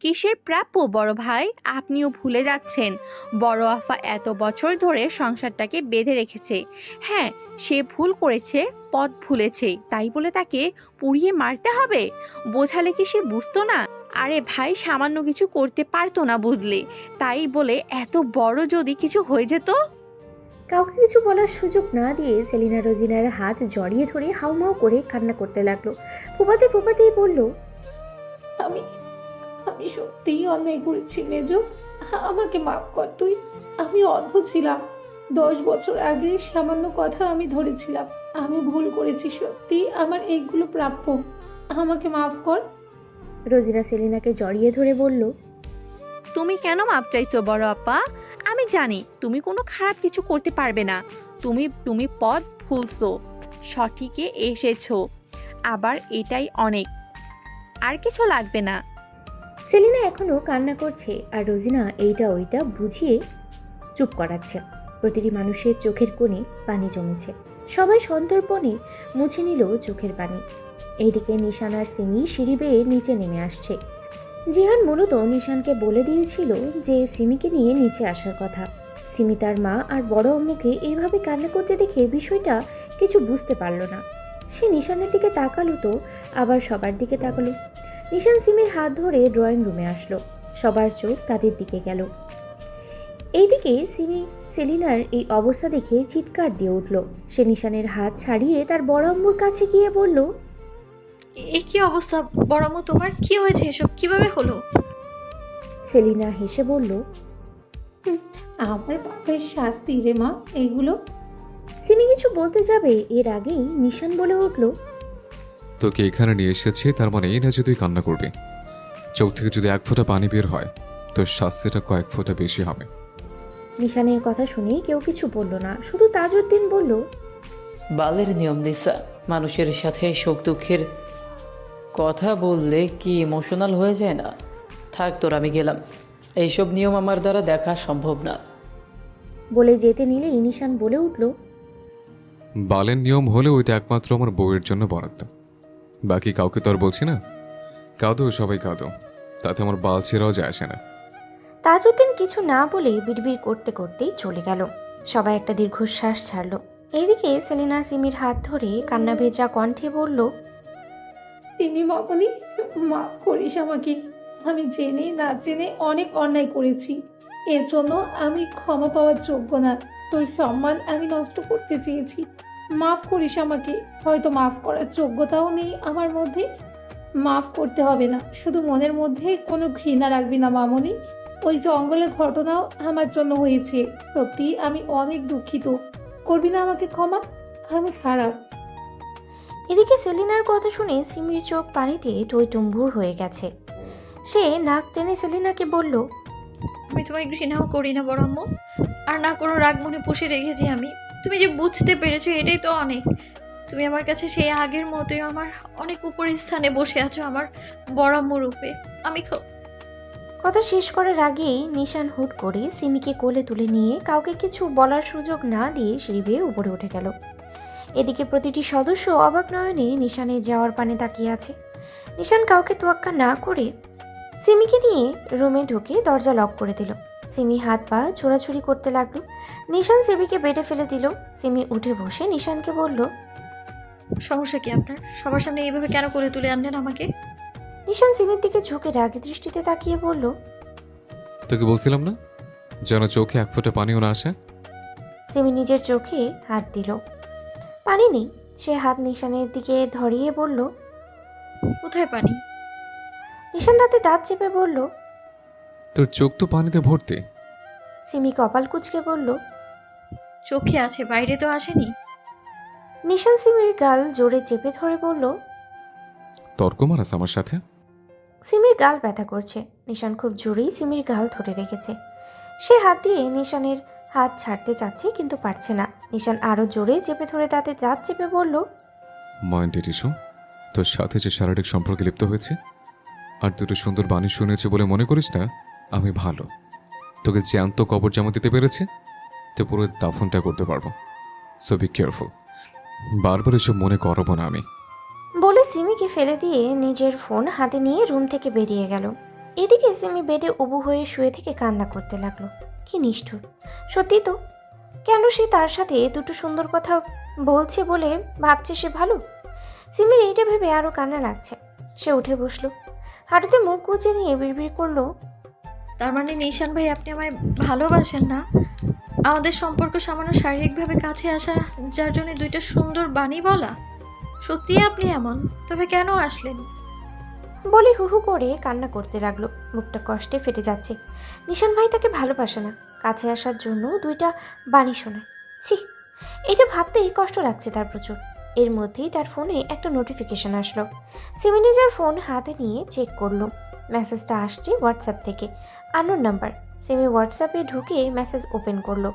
কিসের প্রাপ্য বড় ভাই? আপনিও ভুলে যাচ্ছেন বড় আফা এত বছর ধরে সংসারটাকে বেঁধে রেখেছে। হ্যাঁ, সে ভুল করেছে, পথ ভুলেছে, তাই বলে তাকে পুড়িয়ে মারতে হবে? বোঝালে কি সে বুঝতো না? আরে ভাই, সামান্য কিছু করতে পারতো না বুঝলে, তাই বলে এত বড় যদি কিছু হয়ে যেত। কাউকে কিছু বলার সুযোগ না দিয়ে সেলিনা রোজিনার হাত জড়িয়ে ধরে হাউমাউ করে কান্না করতে লাগলো। ফুপাতে ফুপাতেই বলল, আমি আমি সত্যিই অন্যায় করেছি মেজো। আমাকে মাফ কর তুই। আমি অন্ধ ছিলাম। 10 বছর আগে সামান্য কথা আমি ধরেছিলাম। আমি ভুল করেছি সত্যি, আমার এইগুলো প্রাপ্য। আমাকে মাফ কর। রোজিনা সেলিনাকে জড়িয়ে ধরে বলল, তুমি কেন মাপ চাইছো বড় আপা? আমি জানি তুমি কোনো খারাপ কিছু করতে পারবে না। তুমি তুমি পথ ভুলছো, সঠিকে এসেছো, আবার এটাই অনেক, আর কিছু লাগবে না। সেলিনা এখনো কান্না করছে আর রোজিনা এইটা ওইটা বুঝিয়ে চুপ করাচ্ছে। প্রতিটি মানুষের চোখের কোণে পানি জমেছে। সবাই সন্তর্পণে মুছে নিল চোখের পানি। এইদিকে নিশান আর সিমি সিঁড়ি বেয়ে নিচে নেমে আসছে। জিহান মূলত নিশানকে বলে দিয়েছিল যে সিমিকে নিয়ে নিচে আসার কথা। সিমি তার মা আর বড় আম্মুকে এইভাবে কান্না করতে দেখে বিষয়টা কিছু বুঝতে পারল না। সে নিশানের দিকে তাকালো তো আবার সবার দিকে তাকালো। নিশান সিমির হাত ধরে ড্রয়িং রুমে আসলো। সবার চোখ তাদের দিকে গেল। এইদিকে সিমি সেলিনার এই অবস্থা দেখে চিৎকার দিয়ে উঠল। সে নিশানের হাত ছাড়িয়ে তার বড় আম্মুর কাছে গিয়ে বলল, এ কি অবস্থা বড়াম্মু, তোমার কি হয়েছে? এসব কিভাবে হলো? সেলিনা হেসে বলল, আমার পাপের শাস্তি রে মা এইগুলো। সিমি কিছু বলতে যাবে এর আগেই নিশান বলে উঠল, তোকে এখানে নিয়ে এসেছি তার মানে এই না যে তুই কান্না করবি। চোখ থেকে যদি 1 ফোঁটা পানি বের হয় তোর শাস্তিটা কয়েক ফোঁটা বেশি হবে। নিশানের কথা শুনে কেউ কিছু বলল না, শুধু তাজউদ্দিন বলল, বালের নিয়ম নিসা, মানুষের সাথে সুখ দুঃখের কথা বললে কি ইমোশনাল হয়ে যায় না? থাক তোর, আমি গেলাম। এইসব নিয়ম আমার দ্বারা দেখা সম্ভব না। বলে যেতে নিলেই নিশান বলে উঠল, বালের নিয়ম হলে ওইটা একমাত্র আমার বউয়ের জন্য বরাদ্দ, বাকি কাউকে তো আর বলছি না। কাঁদো সবাই কাঁদো, তাতে আমার বাল ছেড়াও যায় আসে না। তাজউদ্দিন কিছু না বলে বিড়বিড় করতে করতেই চলে গেল। সবাই একটা দীর্ঘশ্বাস ছাড়ল। এইদিকে সেলিনা সিমির হাত ধরে কান্না ভেজা কণ্ঠে বলল, তুমি মামনি, মাফ করিস আমাকে। আমি জেনে না জেনে অনেক অন্যায় করেছি। এর জন্য আমি ক্ষমা পাওয়ার যোগ্য না। তোর সম্মান আমি নষ্ট করতে চেয়েছি। মাফ করিস আমাকে। হয়তো মাফ করার যোগ্যতাও নেই আমার মধ্যে। মাফ করতে হবে না, শুধু মনের মধ্যে কোনো ঘৃণা রাখবি না মামনি। ওই জঙ্গলের ঘটনাও আমার জন্য হয়েছে। সত্যি আমি অনেক দুঃখিত। করবি না আমাকে ক্ষমা? আমি খারাপ। এদিকে সেলিনার কথা শুনে সিমির চোখ পানিতে টইটুম্বুর হয়ে গেছে। সে নাক টেনে সেলিনাকে বলল, আমি তোমায় ঘৃণাও করি না বড়াম্মু, আর না কোনো রাগ মনে পুষে রেখেছি আমি। তুমি যে বুঝতে পেরেছো এটাই তো অনেক। তুমি আমার কাছে সেই আগের মতোই আমার অনেক উপরের স্থানে বসে আছো, আমার বড়াম্মু রূপে। আমি কথা শেষ করার আগেই নিশান হুট করে সিমিকে কোলে তুলে নিয়ে কাউকে কিছু বলার সুযোগ না দিয়ে সিঁড়ি বেয়ে উপরে উঠে গেল। এদিকে প্রতিটি সদস্য অবাক নয়নে নিশানের যাওয়ার পানে তাকিয়ে আছে। নিশান কাউকে তোয়াক্কা না করে সিমিকে নিয়ে রুমে ঢুকে দরজা লক করে দিল। সিমি হাত পা ছোড়াছুড়ি করতে লাগলো। নিশান সিমিকে বেডে ফেলে দিল। সিমি উঠে বসে নিশানকে বলল, সমস্যা কি আপনার? সবার সামনে এইভাবে কেন করে তুলে আনলেন আমাকে? নিশান সিমির দিকে ঝুঁকে রাগী দৃষ্টিতে তাকিয়ে বলল, তোকে বলছিলাম না যেন চোখে 1 ফোঁটা পানিও না আসে। সিমি নিজের চোখে হাত দিল। পানি নেই। সে হাত নিশানের দিকে ধরিয়ে বলল, কোথায় পানি? নিশান দাঁতে দাঁত চেপে বলল। তোর চোখ তো পানিতে ভর্তি। সিমি কপাল কুঁচকে বলল, চোখে আছে, বাইরে তো আসেনি। নিশান সিমির গাল জোরে চেপে ধরে বলল, তর্ক মারাস আমার সাথে? সিমির গাল ব্যথা করছে। নিশান খুব জোরেই সিমির গাল ধরে রেখেছে। সে হাত দিয়ে নিশানের হাত ছাড়তে চাচ্ছে কিন্তু পারছে না। নিশান আরো জোরে চেপে ধরে দাঁতে দাঁত চেপে বলল, মাইন্ডেড ইস্যু, তোর সাথে যে শারীরিক সম্পর্কে লিপ্ত হয়েছে আর দুটো সুন্দর বাণী শুনেছে বলে মনে করিস না আমি ভালো? তোকে জ্যান্ত কবর জামা দিতে পেরেছে তো পুরো দাফনটা করতে পারবো। সো বি কেয়ারফুল, বারবার এসব মনে করাবো না আমি। বলে সিমিকে ফেলে দিয়ে নিজের ফোন হাতে নিয়ে রুম থেকে বেরিয়ে গেল। এদিকে সিমি বেডে উবু হয়ে শুয়ে থেকে কান্না করতে লাগলো। কি নিষ্ঠুর! সত্যি তো, কেন সে তার সাথে দুটো সুন্দর কথা বলছে বলে ভাবছে সে ভালো? সিমির এইটা ভেবে আরও কান্না লাগছে। সে উঠে বসলো, হাঁটুতে মুখ গুজে নিয়ে বিড়বিড় করলো, তার মানে নিশান ভাই আপনি আমায় ভালোবাসেন না? আমাদের সম্পর্ক সামান্য শারীরিকভাবে কাছে আসা, যার জন্য দুইটা সুন্দর বাণী বলা? সত্যিই আপনি এমন? তবে কেন আসলেন? বলে হু হু করে কান্না করতে লাগলো। মুখটা কষ্টে ফেটে যাচ্ছে। নিশান ভাই তাকে ভালোবাসে না, কাছে আসার জন্য দুইটা বাণী শোনায়। ছি, এটা ভাবতেই কষ্ট লাগছে তার প্রচুর। এর মধ্যেই তার ফোনে একটা নোটিফিকেশন আসলো। সিমি নিজের ফোন হাতে নিয়ে চেক করলো। মেসেজটা আসছে হোয়াটসঅ্যাপ থেকে, আননোন নাম্বার। সিমি হোয়াটসঅ্যাপে ঢুকে মেসেজ ওপেন করলো।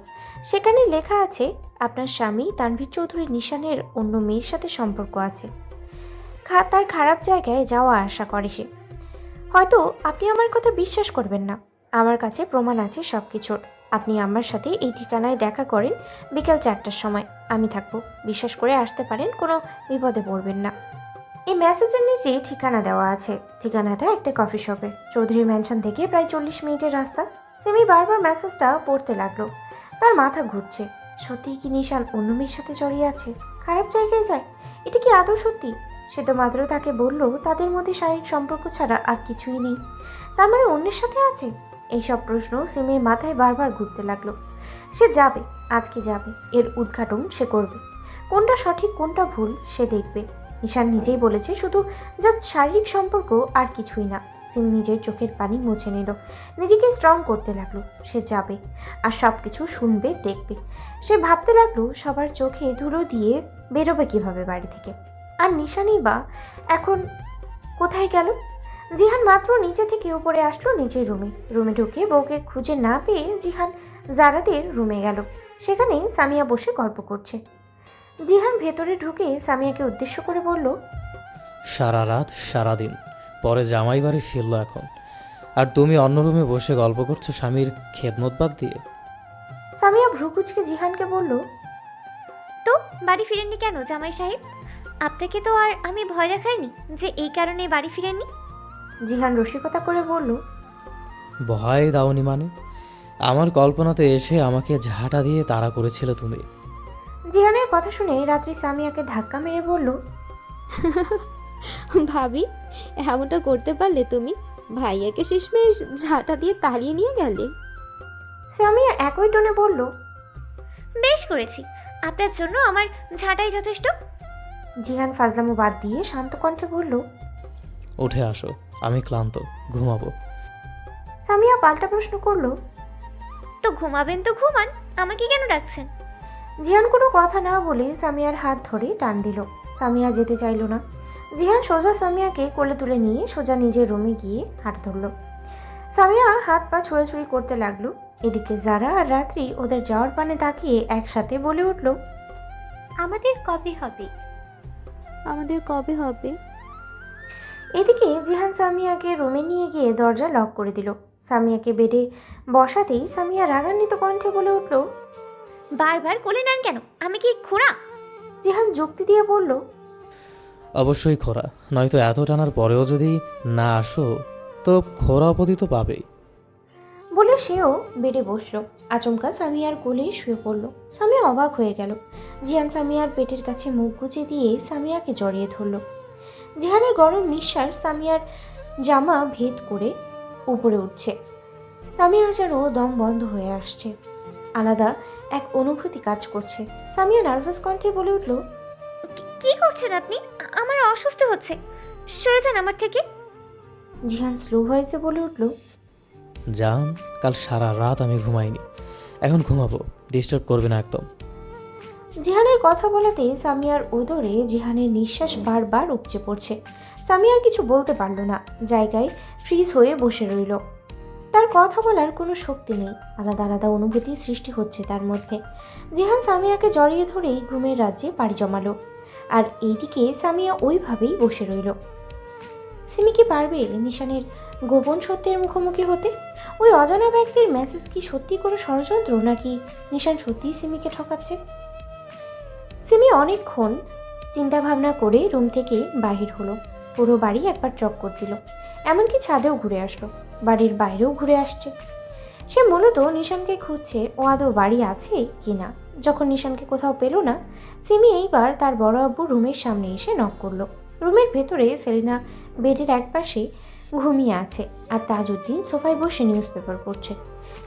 সেখানে লেখা আছে, আপনার স্বামী তানভীর চৌধুরী নিশানের অন্য মেয়ের সাথে সম্পর্ক আছে। তার খারাপ জায়গায় যাওয়া আসা করে সে। হয়তো আপনি আমার কথা বিশ্বাস করবেন না, আমার কাছে প্রমাণ আছে সব কিছুর। আপনি আমার সাথে এই ঠিকানায় দেখা করেন বিকেল 4টার সময়, আমি থাকবো, বিশ্বাস করে আসতে পারেন, কোনো বিপদে পড়বেন না। এই মেসেজের নিচে ঠিকানা দেওয়া আছে। ঠিকানাটা একটা কফি শপে, চৌধুরী ম্যানশন থেকে প্রায় 40 মিনিটের রাস্তা। সিমি বারবার মেসেজটা পড়তে লাগলো। তার মাথা ঘুরছে। সত্যিই কি নিশান অন্য মেয়ের সাথে জড়িয়ে আছে? খারাপ জায়গায় যায়? এটা কি আদৌ সত্যি? সে তো মাত্র তাকে বলল তাদের মধ্যে শারীরিক সম্পর্ক ছাড়া আর কিছুই নেই। তার মানে অন্যের সাথে আছে? এইসব প্রশ্ন সিমির মাথায় বারবার ঘুরতে লাগলো। সে যাবে, আজকে যাবে, এর উদ্ঘাটন সে করবে। কোনটা সঠিক কোনটা ভুল সে দেখবে। নিশান নিজেই বলেছে শুধু জাস্ট শারীরিক সম্পর্ক, আর কিছুই না। সিমি নিজের চোখের পানি মুছে নিল, নিজেকে স্ট্রং করতে লাগলো। সে যাবে আর সব কিছু শুনবে, দেখবে। সে ভাবতে লাগলো সবার চোখে ধুলো দিয়ে বেরোবে কিভাবে বাড়ি থেকে। আর নিশানই বা এখন কোথায় গেল? জিহান মাত্র নিচে থেকে উপরে আসলো নিজের রুমে ঢুকে বউকে খুঁজে না পেয়ে জিহান জারাদের রুমে গেল। সেখানে সামিয়া বসে গল্প করছে। জিহান ভেতরে ঢুকে সামিয়াকে উদ্দেশ্য করে বলল, সারা রাত সারাদিন পরে জামাই বাড়ি ফিরলো এখন, আর তুমি অন্য রুমে বসে গল্প করছো স্বামীর খেদমত বাদ দিয়ে? সামিয়া ভ্রুকুচকে জিহানকে বলল, তো বাড়ি ফিরেননি কেন জামাই সাহেব? আপনাকে তো আর আমি ভয় দেখাইনি যে এই কারণে বাড়ি ফিরেননি? জিহান রসিকতা করে বলল, ভয় দাওনি মানে? আমার কল্পনাতে এসে আমাকে ঝাঁটা দিয়ে তাড়া করেছিল তুমি। জিহানের কথা শুনে রাত্রি সামিয়াকে ধাক্কা মেরে বলল, ভাবি, এমনটা করতে পারলে তুমি? ভাইয়াকে শেষমেশ ঝাঁটা দিয়ে তাড়িয়ে নিয়ে গেলে। সামিয়া একই টোনে বলল, বেশ করেছি, আপনার জন্য আমার ঝাঁটাই যথেষ্ট। জিহান ফাজলামো বাদ দিয়ে শান্ত কণ্ঠে বলল, উঠে আসো, আমি ক্লান্ত, ঘুমাবো। সামিয়া পাল্টা প্রশ্ন করলো, তো ঘুমাবেন তো ঘুমান, আমাকে কেন ডাকছেন? জিহান কোনো কথা না বলে সামিয়ার হাত ধরে টান দিল। সামিয়া যেতে চাইল না। জিহান সোজা সামিয়াকে কোলে তুলে নিয়ে সোজা নিজের রুমে গিয়ে হাত ধরল। সামিয়া হাত পা ছোড়াছুড়ি করতে লাগলো। এদিকে যারা আর রাত্রি ওদের যাওয়ার পানে তাকিয়ে একসাথে বলে উঠল, আমাদের কবে হবে? আমাদের কবে হবে? এদিকে জিহান সামিয়াকে রুমে নিয়ে গিয়ে দরজা লক করে দিল। সামিয়াকে বেডে বসাতেই সামিয়া রাগান্বিত কণ্ঠে বলে উঠল, বারবার কোলে নেন কেন? আমি কি খোড়া? জিহান যুক্তি দিয়ে বলল, অবশ্যই খোরা, নয়তো এত টানার পরেও যদি না আসো তো খোরা অপদি তো পাবেই। বলে সেও বেডে বসলো। আচমকা সামিয়ার কোলে শুয়ে পড়ল। সামিয়া অবাক হয়ে গেল। জিহান সামিয়ার পেটের কাছে মুখ গুজে দিয়ে সামিয়াকে জড়িয়ে ধরল। জিহানের গরম নিঃশ্বাস সামিয়ার জামা ভেদ করে উপরে উঠছে। সামিয়ার যেন দম বন্ধ হয়ে আসছে। আলাদা এক অনুভূতি কাজ করছে। সামিয়া নার্ভাস কণ্ঠে বলে উঠল, কি করছেন আপনি? আমার অসুস্থ হচ্ছে, সরে যান আমার থেকে। জিহান স্লো ভয়েসে বলে উঠল, জান, কাল সারা রাত আমি ঘুমাইনি, এখন ঘুমাবো, ডিস্টার্ব করবে না একদম। জিহানের কথা বলাতে সামিয়ার ওদরে জিহানের নিঃশ্বাস বারবার উপচে পড়ছে। সামিয়ার কিছু বলতে পারল না, জায়গায় ফ্রিজ হয়ে বসে রইল। তার কথা বলার কোনো শক্তি নেই। আলাদা আলাদা অনুভূতি সৃষ্টি হচ্ছে তার মধ্যে। জিহান সামিয়াকে জড়িয়ে ধরেই ঘুমের রাজ্যে পাড়ি জমালো। আর এইদিকে সামিয়া ওইভাবেই বসে রইল। সিমি কি পারবে নিশানের গোপন সত্যের মুখোমুখি হতে? ওই অজানা ব্যক্তির মেসেজ কি সত্যি কোনো ষড়যন্ত্র, নাকি নিশান সত্যিই সিমিকে ঠকাচ্ছে? সিমি অনেকক্ষণ চিন্তা ভাবনা করে রুম থেকে বাহির হলো। পুরো বাড়ি একবার চক্কর দিল, এমনকি ছাদেও ঘুরে আসলো। বাড়ির বাইরেও ঘুরে আসছে। সে মূলত নিশানকে খুঁজছে ও আদৌ বাড়ি আছে কি না। যখন নিশানকে কোথাও পেল না, সিমি এইবার তার বড় আব্বু রুমের সামনে এসে নক করলো। রুমের ভেতরে সেলিনা বেডের একপাশে ঘুমিয়ে আছে আর তাজউদ্দিন সোফায় বসে নিউজ পেপার পড়ছে।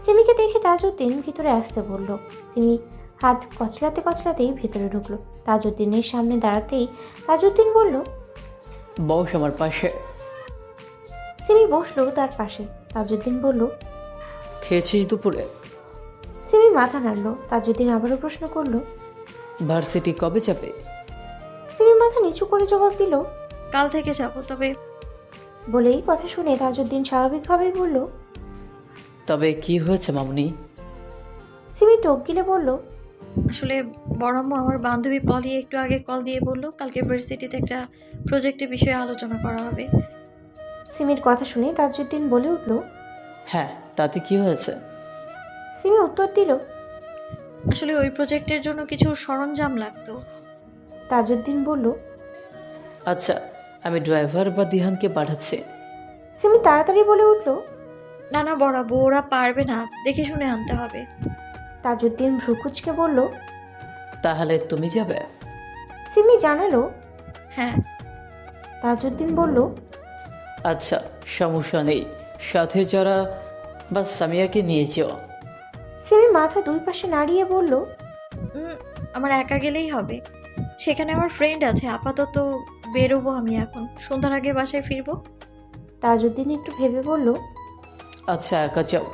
সিমিকে দেখে তাজউদ্দিন ভিতরে আসতে বলল। সিমি হাত কচলাতে কচলাতেই ভিতরে ঢুকলো। তাজউদ্দিনের সামনে দাঁড়াতেই তাজউদ্দিন বলল, বস আমার পাশে। সিমি বসলো তার পাশে। তাজউদ্দিন বলল, খেয়েছিস দুপুরে? সিমি মাথা নাড়ল। তাজউদ্দিন আবারও প্রশ্ন করলো, ভার্সিটি কবে যাবে? সিমি মাথা নিচু করে জবাব দিল। কাল থেকে যাব, তবে বলেই কথা শুনে তাজউদ্দিন স্বাভাবিকভাবেই বলল, তবে কি হয়েছে মামুনি? সিমি টোক গিলে বলল, আসলে বড় আম্মু আমার বান্ধবী পলি একটু আগে কল দিয়ে বললো কালকে ভার্সিটিতে একটা প্রজেক্টের বিষয়ে আলোচনা করা হবে। সিমির কথা শুনে তাজউদ্দিন বলে উঠল। হ্যাঁ, তাতে কি হয়েছে? সিমি উত্তর দিল। আসলে ওই প্রজেক্টের জন্য কিছু সরঞ্জাম লাগতো। তাজউদ্দিন বলল। আচ্ছা, আমি ড্রাইভার বা দিহানকে পাঠাচ্ছি। সিমি তাড়াতাড়ি বলে উঠল। না না বড় আব্বু, ওরা পারবে না, দেখে শুনে আনতে হবে। তাজউদ্দিন ভ্রুকুচকে বলল। তাহলে তুমি যাবে? সিমি জানালো। হ্যাঁ। তাজউদ্দিন বলল, আচ্ছা, সমস্যা নেই, সাথে যারা বা সামিয়াকে নিয়ে যেও। সিমি মাথা দুই পাশে নাড়িয়ে বলল, আমার একা গেলেই হবে, সেখানে আমার ফ্রেন্ড আছে। আপাতত বেরোবো আমি, এখন সন্ধ্যার আগে বাসায় ফিরবো। তাজউদ্দিন একটু ভেবে বলল, আচ্ছা, একা যাও,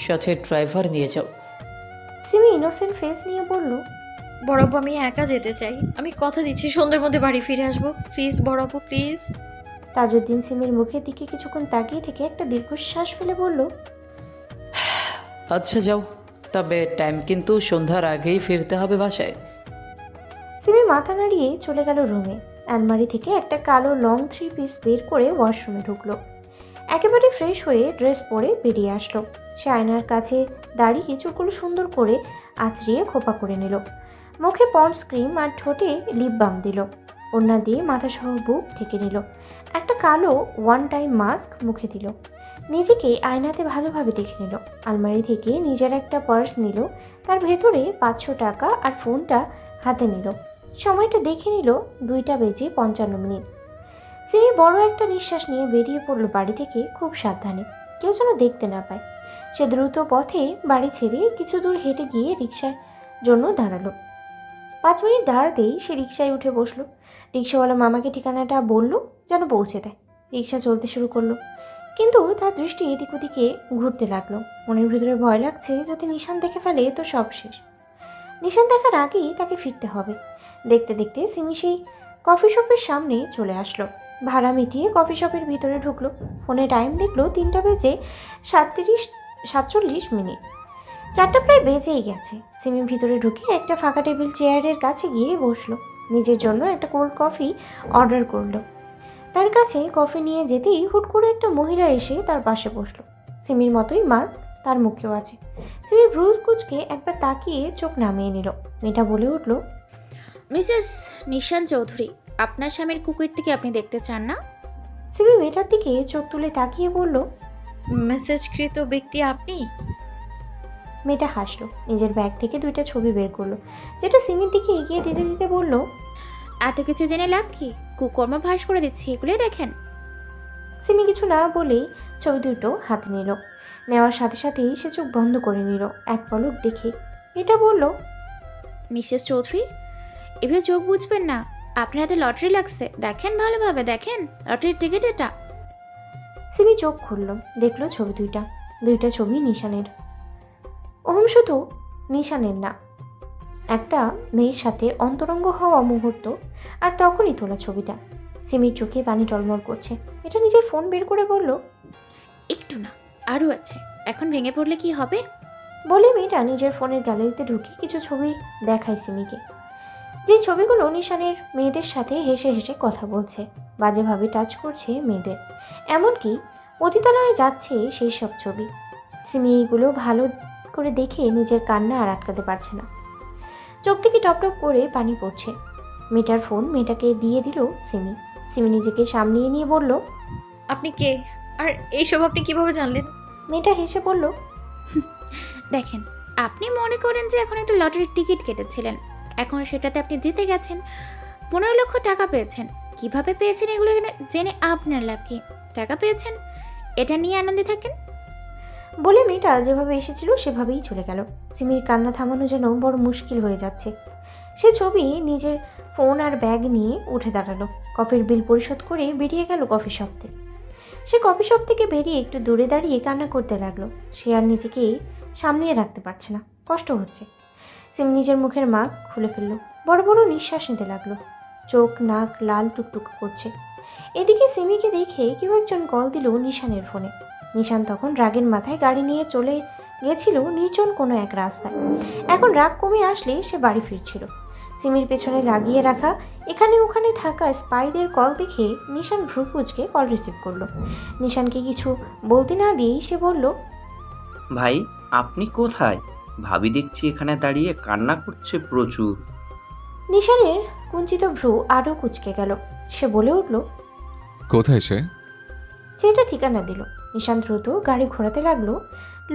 সাথে ড্রাইভার নিয়ে যাও। সিমি ইনোসেন্ট ফেস নিয়ে বলল, বড় আব্বু আমি একা যেতে চাই, আমি কথা দিচ্ছি সন্ধ্যার মধ্যে বাড়ি ফিরে আসবো, প্লিজ বড় আব্বু প্লিজ। তাজউদ্দিন সিমির মুখের দিকে কিছুক্ষণ তাকিয়ে থেকে একটা দীর্ঘশ্বাস ফেলে বলল, আচ্ছা যাও, তবে টাইম কিন্তু সন্ধ্যার আগেই ফিরতে হবে বাসায়। সিমি মাথা নাড়িয়ে চলে গেল রুমে। আলমারি থেকে একটা কালো লং 3 পিস বের করে ওয়াশরুমে ঢুকলো। একেবারে ফ্রেশ হয়ে ড্রেস পরে বেরিয়ে আসলো। সে আয়নার কাছে দাঁড়িয়ে চুলগুলো সুন্দর করে আঁচড়িয়ে খোপা করে নিল। মুখে পন্ডস ক্রিম আর ঠোঁটে লিপ বাম দিল। ওড়না দিয়ে মাথাসহ বুক ঢেকে নিল। একটা কালো ওয়ান টাইম মাস্ক মুখে দিল। নিজেকে আয়নাতে ভালোভাবে দেখে নিল। আলমারি থেকে নিজের একটা পার্স নিল। তার ভেতরে 500 টাকা আর ফোনটা হাতে নিল। সময়টা দেখে নিল 2:55। সিমি বড় একটা নিঃশ্বাস নিয়ে বেরিয়ে পড়ল বাড়ি থেকে খুব সাবধানে, কেউ যেন দেখতে না পায়। সে দ্রুত পথে বাড়ি ছেড়ে কিছু দূর হেঁটে গিয়ে রিকশার জন্য দাঁড়ালো। 5 মিনিট দাঁড়াতেই সে রিকশায় উঠে বসলো। রিকশাওয়ালা মামাকে ঠিকানাটা বলল যেন পৌঁছে দেয়। রিকশা চলতে শুরু করলো, কিন্তু তার দৃষ্টি এদিক ওদিকে ঘুরতে লাগলো। মনের ভিতরে ভয় লাগছে যদি নিশান দেখে ফেলে তো সব শেষ। নিশান দেখার আগেই তাকে ফিরতে হবে। দেখতে দেখতে সিমি সেই কফি শপের সামনে চলে আসলো। ভাড়া মিটিয়ে কফি শপের ভিতরে ঢুকলো। ফোনে টাইম দেখলো 3টা বেজে 47 4টা প্রায় বেজেই গেছে। সিমি ভিতরে ঢুকে একটা ফাঁকা টেবিল চেয়ারের কাছে গিয়ে বসলো। নিজের জন্য একটা কোল্ড কফি অর্ডার করলো। তার কাছে কফি নিয়ে যেতেই হুট করে একটা মহিলা এসে তার পাশে বসলো। সিমির মতোই মাস্ক তার মুখেও আছে। সিমি ভ্রু কুচকে একবার তাকিয়ে চোখ নামিয়ে নিল। মেয়েটা বলে উঠল, মিসেস নিশান চৌধুরী, আপনার স্বামীর কুকুরটিকে আপনি দেখতে চান না? সিমি মেয়েটার দিকে চোখ তুলে তাকিয়ে বলল, মেসেজকৃত ব্যক্তি আপনি? মেয়েটা হাসলো। নিজের ব্যাগ থেকে 2টা ছবি বের করলো, যেটা সিমির দিকে এগিয়ে দিতে দিতে বলল, এত কিছু জেনে লাভ কি? কুকর্ম ভাস করে দিচ্ছি, এগুলোই দেখেন। সিমি কিছু না বলেই ছবি দুটো হাতে নিল। নেওয়ার সাথে সাথেই সে চোখ বন্ধ করে নিল এক পলক দেখে। এটা বলল, মিসেস চৌধুরী, এভাবে চোখ বুঝবেন না, আপনার হাতে লটারি লাগছে, দেখেন ভালোভাবে দেখেন, লটারির টিকিট এটা। সিমি চোখ খুলল, দেখলো ছবি 2টা ছবি নিশানের। ওহম শুধু নিশানের না, একটা মেয়ের সাথে অন্তরঙ্গ হওয়া মুহূর্ত। আর তখনই তোলা ছবিটা। সিমির চোখে পানি টলমল করছে। এটা নিজের ফোন বের করে বলল, একটু না, আরও আছে, এখন ভেঙে পড়লে কি হবে? বলে মেয়েটা নিজের ফোনের গ্যালারিতে ঢুকে কিছু ছবি দেখায় সিমিকে। যে ছবিগুলো নিশানের মেয়েদের সাথে হেসে হেসে কথা বলছে, বাজেভাবে টাচ করছে মেয়েদের, এমনকি পতিতালয়ে যাচ্ছে সেই সব ছবি। সিমি এইগুলো ভালো করে দেখে নিজের কান্না আর আটকাতে পারছে না। চোখ থেকে টপটপ করে পানি পড়ছে। মেয়েটার ফোন মেয়েটাকে দিয়ে দিল সিমি। সিমি নিজেকে সামলিয়ে নিয়ে বলল, আপনি কে? আর এইসব আপনি কিভাবে জানলেন? মেয়েটা হেসে বলল, দেখেন, আপনি মনে করেন যে এখন একটা লটারির টিকিট কেটেছিলেন, এখন সেটাতে আপনি জিতে গেছেন, 15 লক্ষ টাকা পেয়েছেন। কিভাবে পেয়েছেন এগুলো জেনে আপনার লাভ কি? টাকা পেয়েছেন, এটা নিয়ে আনন্দে থাকেন। বলে মেয়েটা যেভাবে এসেছিল সেভাবেই চলে গেল। সিমির কান্না থামানো যেন বড় মুশকিল হয়ে যাচ্ছে। সে ছবি নিজের ফোন আর ব্যাগ নিয়ে উঠে দাঁড়ালো। কফির বিল পরিশোধ করে বেরিয়ে গেল কফি শপ থেকে। সে কফি শপ থেকে বেরিয়ে একটু দূরে দাঁড়িয়ে কান্না করতে লাগলো। সে আর নিজেকে সামলিয়ে রাখতে পারছে না, কষ্ট হচ্ছে। সিমি নিজের মুখের মাস্ক খুলে ফেললো, বড় বড় নিঃশ্বাস নিতে লাগলো। চোখ নাক লাল টুকটুক করছে। এদিকে সিমিকে দেখে কেউ একজন কল দিল নিশানের ফোনে। নিশান তখন রাগের মাথায় গাড়ি নিয়ে চলে গিয়েছিল নির্জন কোনো এক রাস্তায়। এখন রাগ কমে আসলে সে বাড়ি ফিরছিল। সিমির পেছনে লাগিয়ে রাখা এখানে ওখানে থাকা স্পাইদের কল দেখে নিশান ভ্রুকুচকে কল রিসিভ করলো। নিশানকে কিছু বলতে না দিয়েই সে বলল, ভাই, আপনি কোথায়? ভাবি দেখছি এখানে দাঁড়িয়ে কান্না করছে প্রচুর। নিশানের কুঞ্চিত ভ্রু আরও কুচকে গেল। সে বলে উঠল, কোথায় সে? ছেলেটা ঠিকানা দিল। নিশান দ্রুত গাড়ি ঘোরাতে লাগলো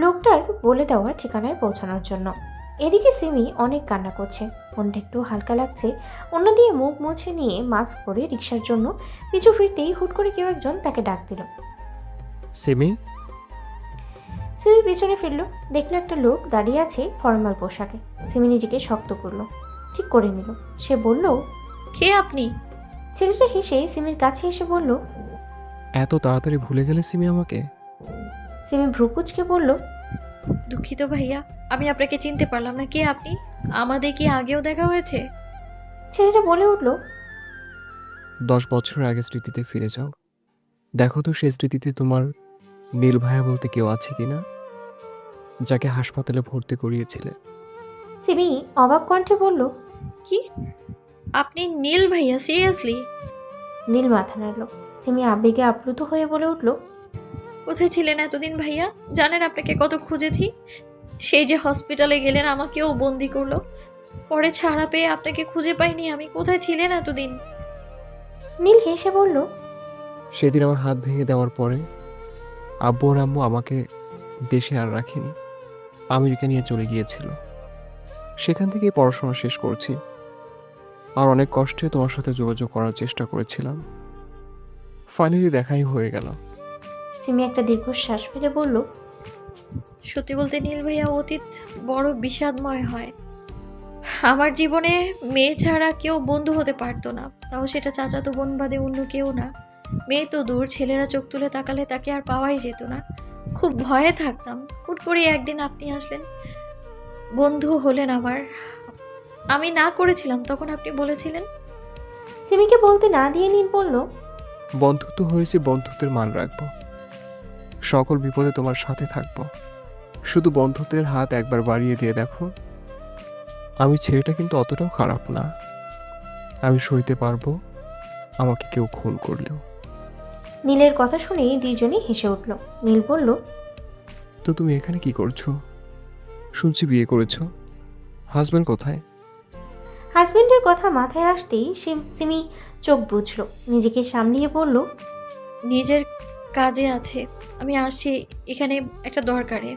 লোকটার বলে দেওয়া ঠিকানায় পৌঁছানোর জন্য। এদিকে সিমি অনেক কান্না করছে, মনটা একটু হালকা লাগছে। অন্য দিয়ে মুখ মুছে নিয়ে মাস্ক পরে রিক্সার জন্য পিছু ফিরতেই হুট করে কেউ একজন তাকে ডাক দিল। সিমি, সিমি পিছনে ফিরল, দেখলো একটা লোক দাঁড়িয়ে আছে ফর্মাল পোশাকে। সিমি নিজেকে শক্ত করলো, ঠিক করে নিল। সে বলল, কে আপনি? ছেলেটা হেসে সিমির কাছে এসে বলল, এত তাড়াতাড়ি ভুলে গেলে সিমি আমাকে? সিমি ভ্রুকুচকে বলল, দুঃখিত ভাইয়া, আমি আপনাকে চিনতে পারলাম না। কে আপনি? আমাদের কি আগেও দেখা হয়েছে? ছেলেটা বলে উঠল, 10 বছর আগে স্মৃতিতে ফিরে যাও, দেখো তো সেই স্মৃতিতে তোমার নীল ভাইয়া বলতে কেউ আছে কিনা, যাকে হাসপাতালে ভর্তি করিয়েছিলে। সিমি অবাক কণ্ঠে বলল, কি? আপনি নীল ভাইয়া? সিরিয়াসলি? নীল মাথা নাড়ল। সিমি আবেগে আপ্লুত হয়ে বলে উঠল, কোথায় ছিলেন এতদিন ভাইয়া? জানেন আপনাকে কত খুঁজেছি। সেই যে হসপিটালে গেলেন, আমাকেও বন্দি করলো, পরে ছাড়া পেয়ে আপনাকে খুঁজে পাইনি আমি। কোথায় ছিলেন এতদিন? নীল হেসে বলল, সেদিন আমার হাত ভেঙে দেওয়ার পরে আব্বু আর আম্মু আমাকে দেশে আর রাখেনি, আমেরিকা নিয়ে চলে গিয়েছিল। সেখান থেকেই পড়াশোনা শেষ করছি, আর অনেক কষ্টে তোমার সাথে যোগাযোগ করার চেষ্টা করেছিলাম। ফাইনালি দেখাই হয়ে গেল। সিমি একটা দীর্ঘশ্বাস ফেলে বলল, সত্যি বলতে নীল ভাইয়া, অতীত বড় বিষাদময় হয়। আমার জীবনে মেয়ে ছাড়া কেউ বন্ধু হতে পারতো না, তাও সেটা চাচাতো বোন বাদে অন্য কেউ না। মেয়ে তো দূর, ছেলেরা চোখ তুলে তাকালে তাকে আর পাওয়াই যেত না। খুব ভয়ে থাকতাম। হুট করে একদিন আপনি আসলেন, বন্ধু হলেন আমার। আমি না করেছিলাম, তখন আপনি বলেছিলেন। সিমিকে বলতে না দিয়ে নীল বলল, বন্ধুত্ব হয়েছে, বন্ধুত্বের মান রাখবো, সকল বিপদে তোমার সাথে থাকবো। শুধু বন্ধুত্বের হাত একবার বাড়িয়ে দিয়ে দেখো, আমি ছেলেটা কিন্তু অতটাও খারাপ না। আমি সইতে পারবো আমাকে কেউ খুন করলেও। নীলের কথা শুনে দুইজনেই হেসে উঠল। নীল বলল, তো তুমি এখানে কি করছো? শুনছি বিয়ে করেছো, হাজব্যান্ড কোথায়? হাজবেন্ডের কথা মাথায় আসতেই সিমি চোখ বুঝল। নিজেকে সামলিয়ে বলল, নিজের কাজে আছে, আমি আসছি এখানে একটা দরকারে।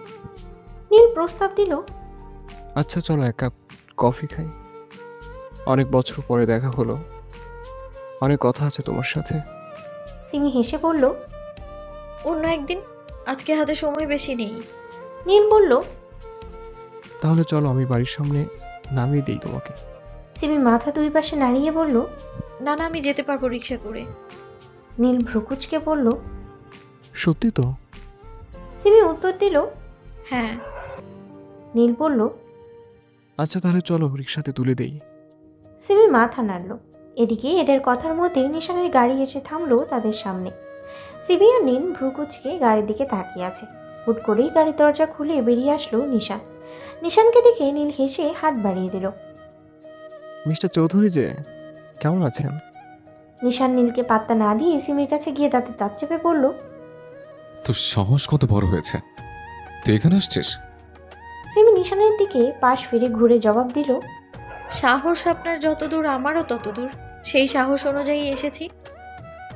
নীল প্রস্তাব দিল, আচ্ছা চলো এক কাপ কফি খাই, অনেক বছর পরে দেখা হলো, অনেক কথা আছে তোমার সাথে। সিমি হেসে বলল, অন্য একদিন, আজকে হাতে সময় বেশি নেই। নীল বলল, তাহলে চলো আমি বাড়ির সামনে নামিয়ে দিই তোমাকে। সিমি মাথা দুই পাশে নাড়িয়ে বলল, না না, আমি যেতে পারবো রিক্সা করে। নীল ভ্রুকুচকে বলল, সত্যি তো? সিমি উত্তর দিল, হ্যাঁ। নীল বলল, আচ্ছা তাহলে চলো রিক্সাতে তুলে দেই। সিমি মাথা নাড়ল। এদিকে এদের কথার মধ্যে নিশানের গাড়ি এসে থামলো তাদের সামনে। সিমি আর নীল ভ্রুকুচকে গাড়ির দিকে তাকিয়ে আছে। হুট করেই গাড়ির দরজা খুলে বেরিয়ে আসলো নিশান। নিশানকে দেখে নীল হেসে হাত বাড়িয়ে দিল। মিস্টার চৌধুরী যে, কেমন আছেন? নিশান নীলকে পাত্তা না দিয়ে সিমির কাছে গিয়ে দাঁতে দাঁত চেপে বলল, তোর সাহস কত বড় হয়েছে, তুই এখানে আসছিস? সিমি নিশানের দিকে পাশ ফিরে ঘুরে জবাব দিল, সাহস আপনার যত দূর, আমারও তত দূর। সেই সাহস অনুযায়ী এসেছি।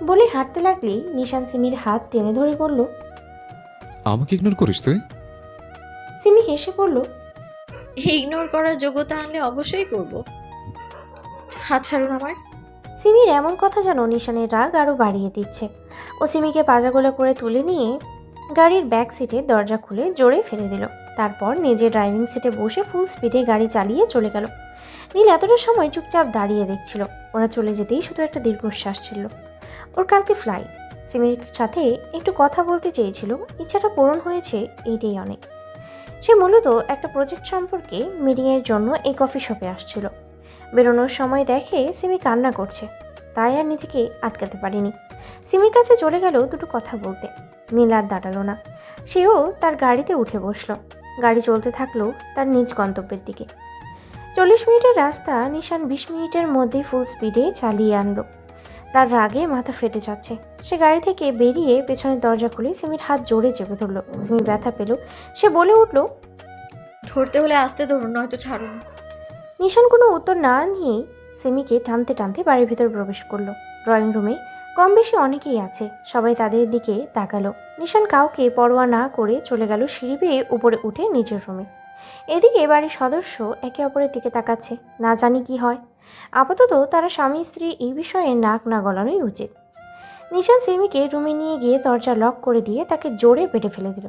বলে হাঁটতে লাগলেই নিশান সিমির হাত টেনে ধরে বলল। আমাকে ইগনোর করিস তুই? সিমি হেসে বলল, ইগনোর করার যোগ্যতা আনলে অবশ্যই করব। হাত ছাড়ুন আমার। সিমির এমন কথা যেন নিশানের রাগ আরও বাড়িয়ে দিচ্ছে। ও সিমিকে পাজাগোলা করে তুলে নিয়ে গাড়ির ব্যাক সিটে দরজা খুলে জোরে ফেলে দিল। তারপর নিজে ড্রাইভিং সিটে বসে ফুল স্পিডে গাড়ি চালিয়ে চলে গেল। নীল এতটা সময় চুপচাপ দাঁড়িয়ে দেখছিল। ওরা চলে যেতেই শুধু একটা দীর্ঘশ্বাস ছিল। ওর কালকে ফ্লাইট। সিমির সাথে একটু কথা বলতে চেয়েছিল। ইচ্ছাটা পূরণ হয়েছে, এইটাই অনেক। সে মূলত একটা প্রজেক্ট সম্পর্কে মিটিংয়ের জন্য এই কফি শপে আসছিল। বেরোনোর সময় দেখে সিমি কান্না করছে, তাই আর নিজেকে আটকাতে পারেনি। সিমির কাছে চলে গেল দুটো কথা বলতে। নীল আর দাঁড়ালো না, সেও তার গাড়িতে উঠে বসলো। গাড়ি চলতে থাকলো তার নিজ গন্তব্যের দিকে। 40 মিনিটের রাস্তা নিশান 20 মিনিটের মধ্যে ফুল স্পিডে চালিয়ে আনলো। তার রাগে মাথা ফেটে যাচ্ছে। সে গাড়ি থেকে বেরিয়ে পেছনের দরজা খুলে সিমির হাত জোরে চেপে ধরলো। সিমি ব্যথা পেল। সে বলে উঠল, ধরতে হলে আস্তে ধরুন, নয়তো ছাড়ুন। নিশান কোনো উত্তর না নিয়েই সিমিকে টানতে টানতে বাড়ির ভিতর প্রবেশ করলো। ড্রয়িং রুমে কম বেশি অনেকেই আছে, সবাই তাদের দিকে তাকালো। নিশান কাউকে পরোয়া না করে চলে গেল সিঁড়ি বেয়ে উপরে উঠে নিজের রুমে। এদিকে বাড়ির সদস্য একে অপরের দিকে তাকাচ্ছে, না জানি কি হয়। আপাতত তারা স্বামী স্ত্রী এই বিষয়ে নাক না গলানোই উচিত। নিশান সিমিকে রুমে নিয়ে গিয়ে দরজা লক করে দিয়ে তাকে জোরে পেটে ফেলে দিল।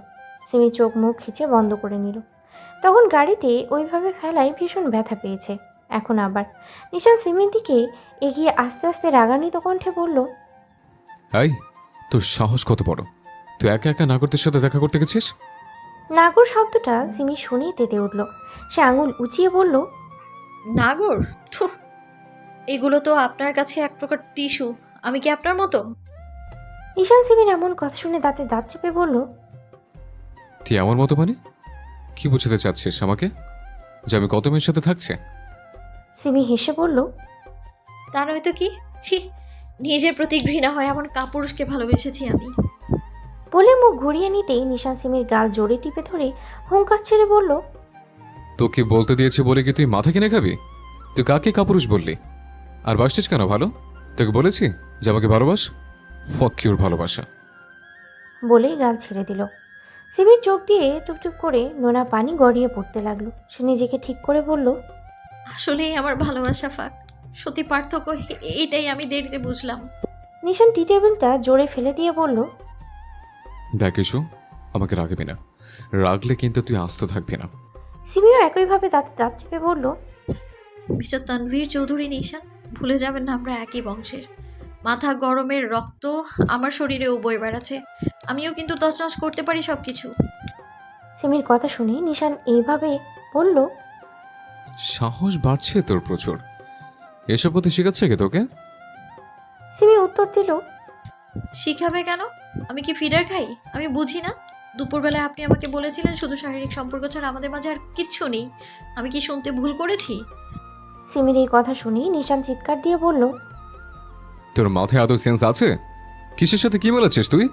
সিমি চোখ মুখ খিচে বন্ধ করে নিল। তখন গাড়িতে ওইভাবে ফেলায় ভীষণ ব্যথা পেয়েছে। এখন আবার নিশান সিমির দিকে এগিয়ে আস্তে আস্তে রাগান্বিত কণ্ঠে বলল, এই, তোর সাহস কত বড়! তুই একা একা নাগরদের সাথে দেখা করতে গেছিস? নাগর শব্দটা সিমি শুনেই তেতে উঠল। সে আঙুল উঁচিয়ে বলল, নাগর? থু, এগুলো তো আপনার কাছে এক প্রকার টিস্যু। আমি কি আপনার মতো? নিশান সিমির এমন কথা শুনে দাঁতে দাঁত চেপে বলল, তুই আমার মতো মানে? কি বুঝতে চাচ্ছিস আমাকে? যে আমি কত মেয়ের সাথে থাকছে? সিমি হেসে বলল, তা নয়তো কি? ছি, নিজের প্রতি ঘৃণা হয় এমন কাপুরুষকে ভালোবেসেছি আমি। বলে মুখ ঘুরিয়ে নিতেই নিশান সিমির গাল জোরে টিপে ধরে হুঙ্কার ছেড়ে বলল, তোকে বলতে দিয়েছে বলে কি তুই মাথা কিনে খাবি? তুই কাকে কাপুরুষ বললি? আর বাসছিস কেন ভালো? তোকে বলেছি যে আমাকে ভালোবাস। ফক ইউর ভালোবাসা। বলেই গাল ছেড়ে দিল। সিমির চোখ দিয়ে টুপটুপ করে নোনা পানি গড়িয়ে পড়তে লাগলো। সে নিজেকে ঠিক করে বলল, আসলেই আমার ভালোবাসা ফাঁক। সত্যি পার্থক্য এটাই আমি দেরিতে বুঝলাম। নিশান টি টেবিলটা জোরে ফেলে দিয়ে বলল, দেখ এসো, আমাকে রাখবি না। রাগলে কিন্তু তুই আস্ত থাকবি না। সিমিও একইভাবে দাঁতে দাঁত চেপে বলল, মিস্টার তানভীর চৌধুরী নিশান, ভুলে যাবেন না আমরা একই বংশের। মাথা গরমের রক্ত আমার শরীরেও বয়ে বেড়াচ্ছে। আমিও কিন্তু তছনছ করতে পারি সব কিছু। সিমির কথা শুনে নিশান এইভাবে বলল, সাহস বাড়ছে তোর প্রচুর। এসব পথে শিখাচ্ছে কে তোকে? সিমি উত্তর দিল, শিখাবে কেন? আমি কি ফিডার খাই? আমি বুঝি না। দুপুরবেলায় আপনি আমাকে বলেছিলেন শুধু শারীরিক সম্পর্ক ছাড়া আমাদের মাঝে আর কিচ্ছু নেই। আমি কি শুনতে ভুল করেছি? সিমির এই কথা শুনেই নিশান চিৎকার দিয়ে বলল, তোর মাথায় আদৌ সেন্স আছে? কিসের সাথে কি বলেছিস তুই?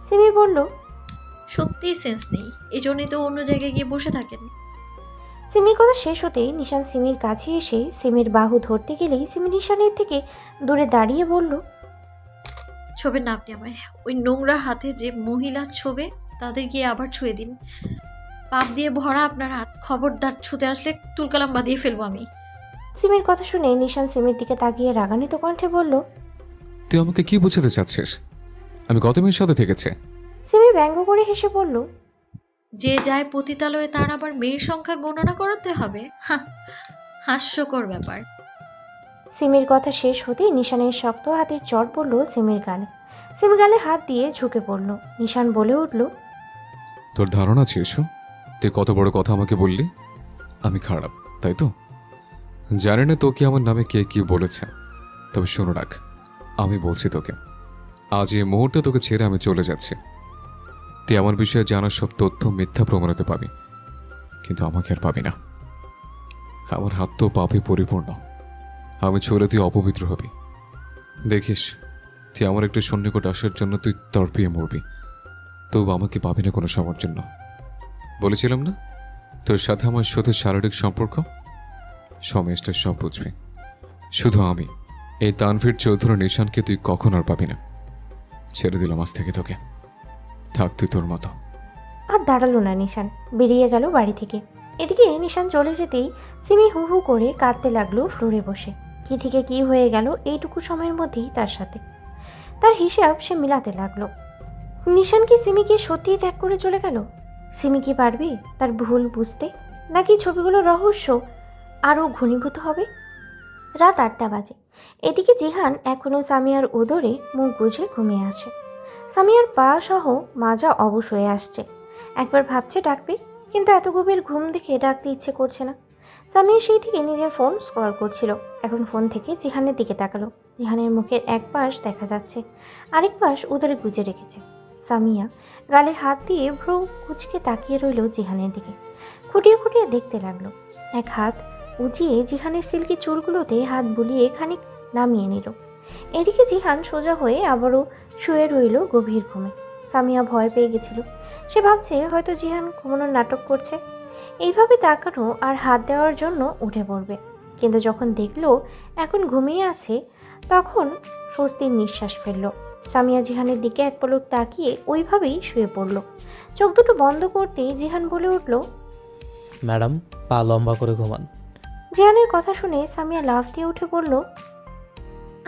সিমি বলল, সত্যিই সেন্স নেই, এই জন্যই তো অন্য জায়গায় গিয়ে বসে থাকেন। সিমির কথা শেষ হতেই নিশান সিমির কাছে এসে সিমির বাহু ধরতে গেলেই সিমি নিশানের থেকে দূরে দাঁড়িয়ে বলল, ছোবেন না আপনি আমায়। ওই নোংরা হাতে যে মহিলা ছোবে তাদের গিয়ে আবার ছুঁয়ে দিন। পাপ দিয়ে ভরা আপনার হাত, খবরদার ছুতে আসলে তুলকালাম বাঁধিয়ে ফেলবো আমি। সিমির কথা শুনে নিশান সিমির দিকে তাকিয়ে রাগান্বিত কণ্ঠে বলল, তুই আমাকে কি বোঝাতে চাচ্ছিস? আমি কত মেয়ের সাথে থেকেছে? সিমি ব্যঙ্গ করে হেসে বলল, যে যায় পতিতালয়ে তার আবার মেয়ের সংখ্যা গণনা করাতে হবে? হাস্যকর ব্যাপার। সিমির কথা শেষ হতেই নিশানের শক্ত হাতের চট পড়ল সিমির গালে। সিমি গালে হাত দিয়ে ঝুঁকে পড়ল। নিশান বলে উঠল, তোর ধারণা আছে এসো, তুই কত বড় কথা আমাকে বললি? আমি খারাপ, তাই তো? জানি না তোকে আমার নামে কে কি বলেছে, তবে শোনো রাখ, আমি বলছি তোকে, আজ এই মুহূর্তে তোকে ছেড়ে আমি চলে যাচ্ছি। তুই আমার বিষয়ে জানার সব তথ্য মিথ্যা প্রমাণিত পাবি, কিন্তু আমাকে আর পাবি না। আমার হাত তো পাপে পরিপূর্ণ। আমি চলে তুই অপবিত্র হবি। দেখিস, তুই আমার একটু সন্নিকট আসার জন্য তুই তড়পিয়ে মরবি, তবু আমাকে পাবি না কোনো সময়ের জন্য। বলেছিলাম না তোর সাথে আমার শুধু শারীরিক সম্পর্ক? সময়েসটা সব বুঝবি। শুধু আমি এই তানভীর চৌধুরী নিশানকে তুই কখন আর পাবি না। ছেড়ে দিলাম আজ থেকে তোকে, থাক তুই তোর মতো। আর দাঁড়ালো না নিশান, বেরিয়ে গেল বাড়ি থেকে। এদিকে নিশান চলে যেতেই সিমি হু হু করে কাঁদতে লাগলো ফ্লোরে বসে। কি থেকে কি হয়ে গেল এইটুকু সময়ের মধ্যেই তার সাথে। তার হিসাব সে মিলাতে লাগলো। নিশান কি সিমিকে সত্যিই ত্যাগ করে চলে গেল? সিমি কি পারবে তার ভুল বুঝতে, নাকি ছবিগুলোর রহস্য আরও ঘনীভূত হবে? রাত 8টা বাজে। এদিকে জিহান এখনও সামিয়ার উদরে মুখ গুজে ঘুমিয়ে আছে। সামিয়ার পা সহ মাজা অবশ হয়ে আসছে। একবার ভাবছে ডাকবে, কিন্তু এত গভীর ঘুম দেখে ডাকতে ইচ্ছে করছে না। সামিয়া সেই থেকে নিজের ফোন স্ক্রল করছিল। এখন ফোন থেকে জিহানের দিকে তাকালো। জিহানের মুখের এক পাশ দেখা যাচ্ছে, আরেক পাশ উদরে গুজে রেখেছে। সামিয়া গালে হাত দিয়ে ভ্রু কুচকে তাকিয়ে রইল জিহানের দিকে। খুঁটিয়ে খুঁটিয়ে দেখতে লাগলো। এক হাত উঁচিয়ে জিহানের সিল্কি চুলগুলোতে হাত বুলিয়ে খানিক নামিয়ে নিল। এদিকে জিহান সোজা হয়ে আবারও শুয়ে রইল গভীর ঘুমে। সামিয়া ভয় পেয়ে গেছিল। সে ভাবছে হয়তো জিহান ঘুমানোর নাটক করছে। এইভাবে তাকানো আর হাত দেওয়ার জন্য উঠে পড়বে, কিন্তু যখন দেখলো এখন ঘুমিয়ে আছে তখন স্বস্তির নিঃশ্বাস ফেলল। সামিয়া জিহানের দিকে এক পলক তাকিয়ে ওইভাবেই শুয়ে পড়ল। চোখ দুটো বন্ধ করতেই জিহান বলে উঠল, ম্যাডাম পা লম্বা করে ঘুমান। জিহানের কথা শুনে সামিয়া লাফ দিয়ে উঠে পড়ল।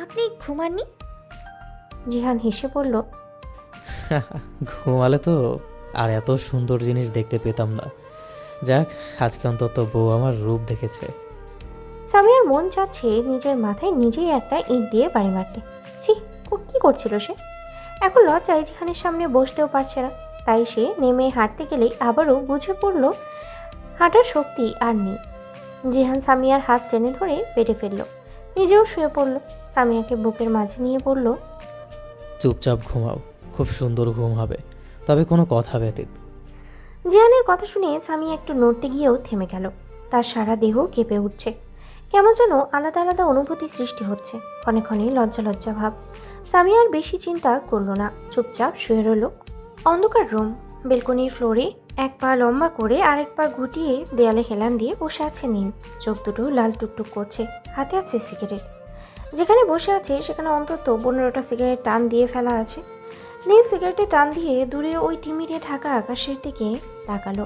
আপনি ঘুমাননি? জিহান হেসে পড়ল, ঘুমালে তো আর এত সুন্দর জিনিস দেখতে পেতাম না। যাক, আজকে অন্তত বউ আমার রূপ দেখেছে। সামিয়ার মন চাচ্ছে নিজের মাথায় নিজেই একটা ইট দিয়ে বাড়ি মারতে। ছি, কি করছিল সে? এখন লজ্জায় জিহানের সামনে বসতেও পারছে না। তাই সে নেমে হাঁটতে গেলেই আবারও বুঝে পড়ল হাঁটার শক্তি আর নেই। জিহান সামিয়ার হাত টেনে ধরে পেটে ফেলল, নিজেও শুয়ে পড়ল। সামিয়াকে বুকের মাঝে নিয়ে বলল, চুপচাপ ঘুমাও, খুব সুন্দর ঘুম হবে, তবে কোনো কথা ব্যতীত। জিহানের কথা শুনে সামিয়া একটু নড়তে গিয়েও থেমে গেল। তার সারা দেহ কেঁপে উঠছে। কেমন যেন আলাদা আলাদা অনুভূতি সৃষ্টি হচ্ছে, ক্ষণে ক্ষণে লজ্জা লজ্জা ভাব। সামিয়া আর বেশি চিন্তা করলো না, চুপচাপ শুয়ে রইল। অন্ধকার রুম, বেলকনির ফ্লোরে এক পা লম্বা করে আরেক পা গুটিয়ে দেয়ালে হেলান দিয়ে বসে আছে নীল। চোখ দুটো লাল টুকটুক করছে, হাতে আছে সিগারেট। যেখানে বসে আছে সেখানে অন্তত 15টা সিগারেট টান দিয়ে ফেলা আছে। নীল সিগারেটে টান দিয়ে দূরে ওই তিমিরে ঢাকা আকাশের দিকে তাকালো।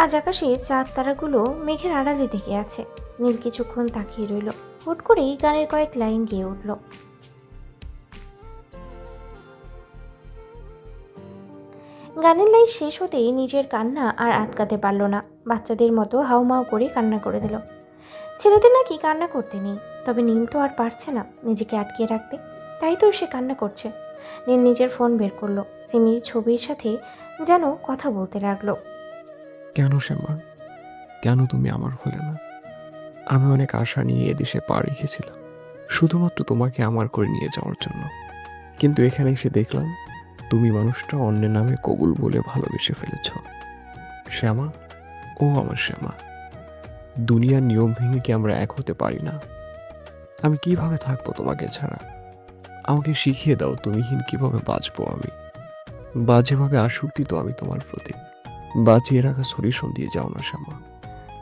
আজ আকাশে চাঁদ তারাগুলো মেঘের আড়ালে ঢেকে আছে। নীল কিছুক্ষণ তাকিয়ে রইল। হুট করেই গানের কয়েক লাইন গেয়ে উঠল। গানের লাইন শেষ হতেই নিজের কান্না আর আটকাতে পারল না। বাচ্চাদের মতো হাউমাউ করে কান্না করে দিল। ছেলেদের নাকি কান্না করতে নেই, তবে নীল তো আর পারছে না নিজেকে আটকে রাখতে, তাই তো সে কান্না করছে। নীল নিজের ফোন বের করলো। সিমির ছবির সাথে যেন কথা বলতে লাগলো। কেন শ্যামা, কেন তুমি আমার হলে না? আমি অনেক আশা নিয়ে এদেশে পা রেখেছিলাম শুধুমাত্র তোমাকে আমার করে নিয়ে যাওয়ার জন্য, কিন্তু এখানে এসে দেখলাম তুমি মানুষটা অন্যের নামে কবুল বলে ভালোবেসে ফেলেছ। শ্যামা, ও আমার শ্যামা, দুনিয়ার নিয়ম ভেঙে কি আমরা এক হতে পারি না? আমি কিভাবে থাকবো তোমাকে ছাড়া? আমাকে শিখিয়ে দাও তুমিহীন কিভাবে বাঁচবো আমি। বাজেভাবে আসক্তি তো আমি তোমার প্রতি, বাঁচিয়ে রাখা সলিউশন দিয়ে যাও না শ্যামা।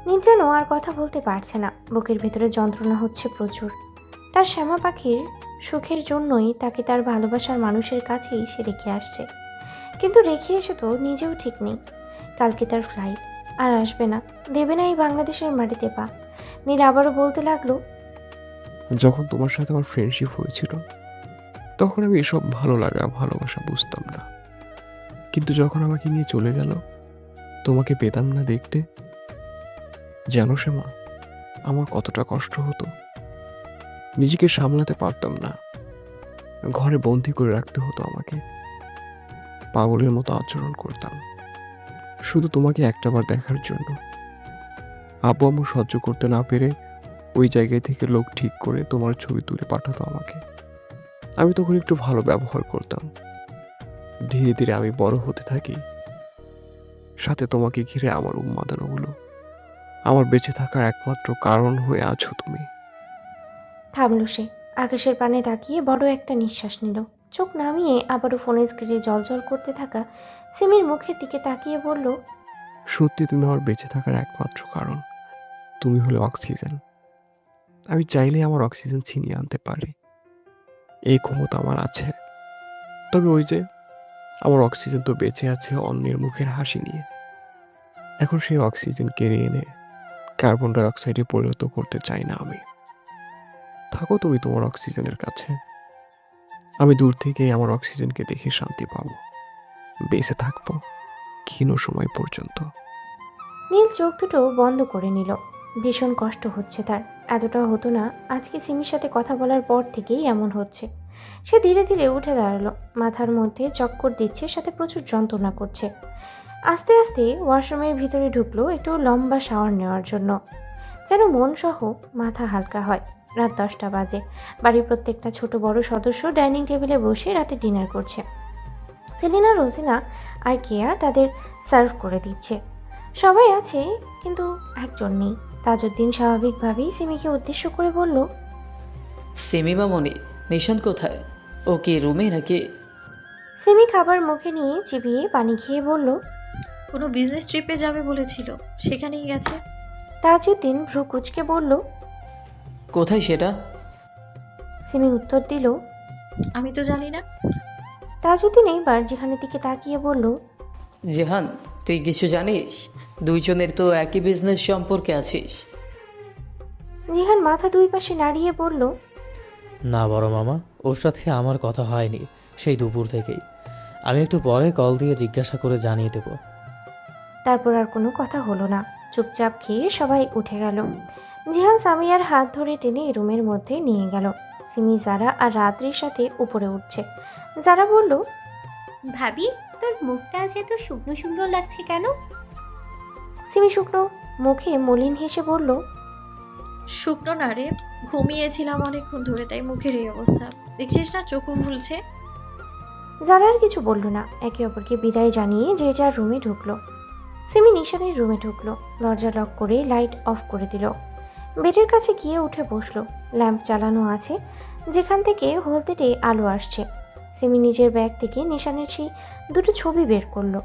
নীল যেন আর কথা বলতে পারছে না। বুকের ভেতরে যন্ত্রণা হচ্ছে প্রচুর। তার শ্যামা পাখির সুখের জন্যই তাকে তার ভালোবাসার মানুষের কাছেই সে রেখে আসছে, কিন্তু রেখে এসে তো নিজেও ঠিক নেই। কালকে তার ফ্লাইট, আর আসবে না, দেবে না এই বাংলাদেশের মাটিতে পা। নীল আবারও বলতে লাগলো, যখন তোমার সাথে আমার ফ্রেন্ডশিপ হয়েছিল তখন আমি এসব ভালো লাগা ভালোবাসা বুঝতাম না, কিন্তু যখন আমাকে নিয়ে চলে গেল তোমাকে পেতাম না দেখতে। জানো শ্যামা, আমার কতটা কষ্ট হতো। নিজেকে সামলাতে পারতাম না, ঘরে বন্দি করে রাখতে হতো আমাকে। পাগলের মতো আচরণ করতাম শুধু তোমাকে একটাবার দেখার জন্য। আব্বু আম্মু সহ্য করতে না পেরে ওই জায়গায় থেকে লোক ঠিক করে তোমার ছবি তুলে পাঠাতো আমাকে। আমি তখন একটু ভালো ব্যবহার করতাম। ধীরে ধীরে আমি বড় হতে থাকি, সাথে তোমাকে ঘিরে আমার উন্মাদনাগুলো। আমার বেঁচে থাকার একমাত্র কারণ হয়ে আছো তুমি। থামল সে। আকাশের পানে তাকিয়ে বড় একটা নিঃশ্বাস নিল। চোখ নামিয়ে আবারও ফোনের স্ক্রিনে জলজল করতে থাকা সিমির মুখের দিকে তাকিয়ে বলল, সত্যি তুমি আমার বেঁচে থাকার একমাত্র কারণ। তুমি হলে অক্সিজেন, আমি চাইলে আমার অক্সিজেন ছিনিয়ে আনতে পারি, এই ক্ষমতা আমার আছে। তবে ওই যে আমার অক্সিজেন তো বেঁচে আছে অন্যের মুখের হাসি নিয়ে। এখন সেই অক্সিজেন কেড়ে এনে কার্বন ডাই অক্সাইডে পরিণত করতে চাই না আমি। থাকো তুমি তোমার অক্সিজেনের কাছে, আমি দূর থেকেই আমার অক্সিজেনকে দেখে শান্তি পাবো, বেঁচে থাকবো ক্ষীণ সময় পর্যন্ত। নীল চোখ দুটো বন্ধ করে নিল। ভীষণ কষ্ট হচ্ছে তার। এতটা হতো না, আজকে সিমির সাথে কথা বলার পর থেকেই এমন হচ্ছে। সে ধীরে ধীরে উঠে দাঁড়ালো। মাথার মধ্যে চক্কর দিচ্ছে, সাথে প্রচুর যন্ত্রণা করছে। আস্তে আস্তে ওয়াশরুমের ভিতরে ঢুকলো একটু লম্বা শাওয়ার নেওয়ার জন্য, যেন মন সহ মাথা হালকা হয়। রাত 10টা বাজে। বাড়ির প্রত্যেকটা ছোট বড় সদস্য ডাইনিং টেবিলে বসে রাতে ডিনার করছে। সেলিনা, রোজিনা আর কেয়া তাদের সার্ভ করে দিচ্ছে। সবাই আছে, কিন্তু একজন নেই। তাজউদ্দিন স্বাভাবিকভাবেই সিমিকে উদ্দেশ্য করে বলল, সিমি মামনি, নিশান কোথায়? ও কি রুমে নাকি? সিমি খাবার মুখে নিয়ে চিবিয়ে পানি খেয়ে বলল, কোনো বিজনেস ট্রিপে যাবে বলেছিল, সেখানেই গেছে। তাজউদ্দিন ভ্রু কুচকে বলল। কোথায় সেটা? সিমি উত্তর দিল, আমি তো জানি না। তাজউদ্দিন এইবার জিহানের দিকে তাকিয়ে বলল, জেহান, তুই কিছু জানিস? দুইজনের তো একই বিজনেস সম্পর্কে আছিস। জিহান মাথা দুই পাশে নাড়িয়ে বলল, না বড় মামা, ওর সাথে আমার কথা হয়নি সেই দুপুর থেকেই। আমি একটু পরে কল দিয়ে জিজ্ঞাসা করে জানিয়ে দেব। তারপর আর কোনো কথা হলো না। চুপচাপ খেয়ে সবাই উঠে গেল। জিহান সামিয়ার হাত ধরে টেনে রুমের মধ্যে নিয়ে গেল। সিমি, জারা আর রাত্রির সাথে উপরে উঠছে। জারা বলল, ভাবি, তোর মুখটা আজ এত শুকনো শুকনো লাগছে কেন? সিমি শুকনো মুখে মলিন হেসে বলল, শুকনো না রে, ঘুমিয়েছিলাম অনেকক্ষণ ধরে, তাই মুখের এই অবস্থা। দেখছিস না, চোখও ফুলছে। জারা আর কিছু বলল না। একে অপরকে বিদায় জানিয়ে যে যার রুমে ঢুকলো। সিমি নিশানের রুমে ঢুকলো, দরজা লক করে লাইট অফ করে দিল। বেডের কাছে গিয়ে উঠে বসলো। ল্যাম্প চালানো আছে, যেখান থেকে হলদেটে আলো আসছে। সিমি নিজের ব্যাগ থেকে নিশানের সেই দুটো ছবি বের করলো।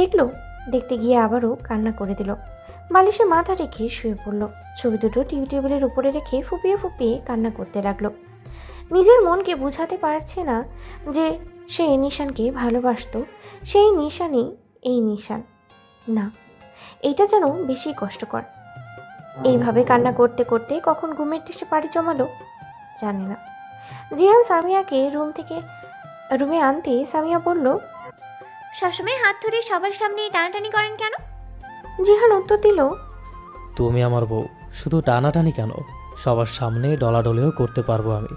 দেখলো, দেখতে গিয়ে আবারও কান্না করে দিল। বালিশে মাথা রেখে শুয়ে পড়লো। ছবি দুটো টিভি টেবিলের উপরে রেখে ফুপিয়ে ফুপিয়ে কান্না করতে লাগলো। নিজের মনকে বুঝাতে পারছে না যে সে নিশানকে ভালোবাসতো। সেই নিশানই এই নিশান না। এইটা যেন বেশি কষ্টকর। এইভাবে কান্না করতে করতে কখন ঘুমের দেশে পাড়ি জমালো জানে না। জিহান সামিয়াকে রুমে আনতে সামিয়া বলল, সবসময় হাত ধরে সবার সামনে টানাটানি করেন কেন? জিহান উত্তর দিল, তুমি আমার বউ, শুধু টানাটানি কেন, সবার সামনে ডলাডলিও করতে পারবো আমি।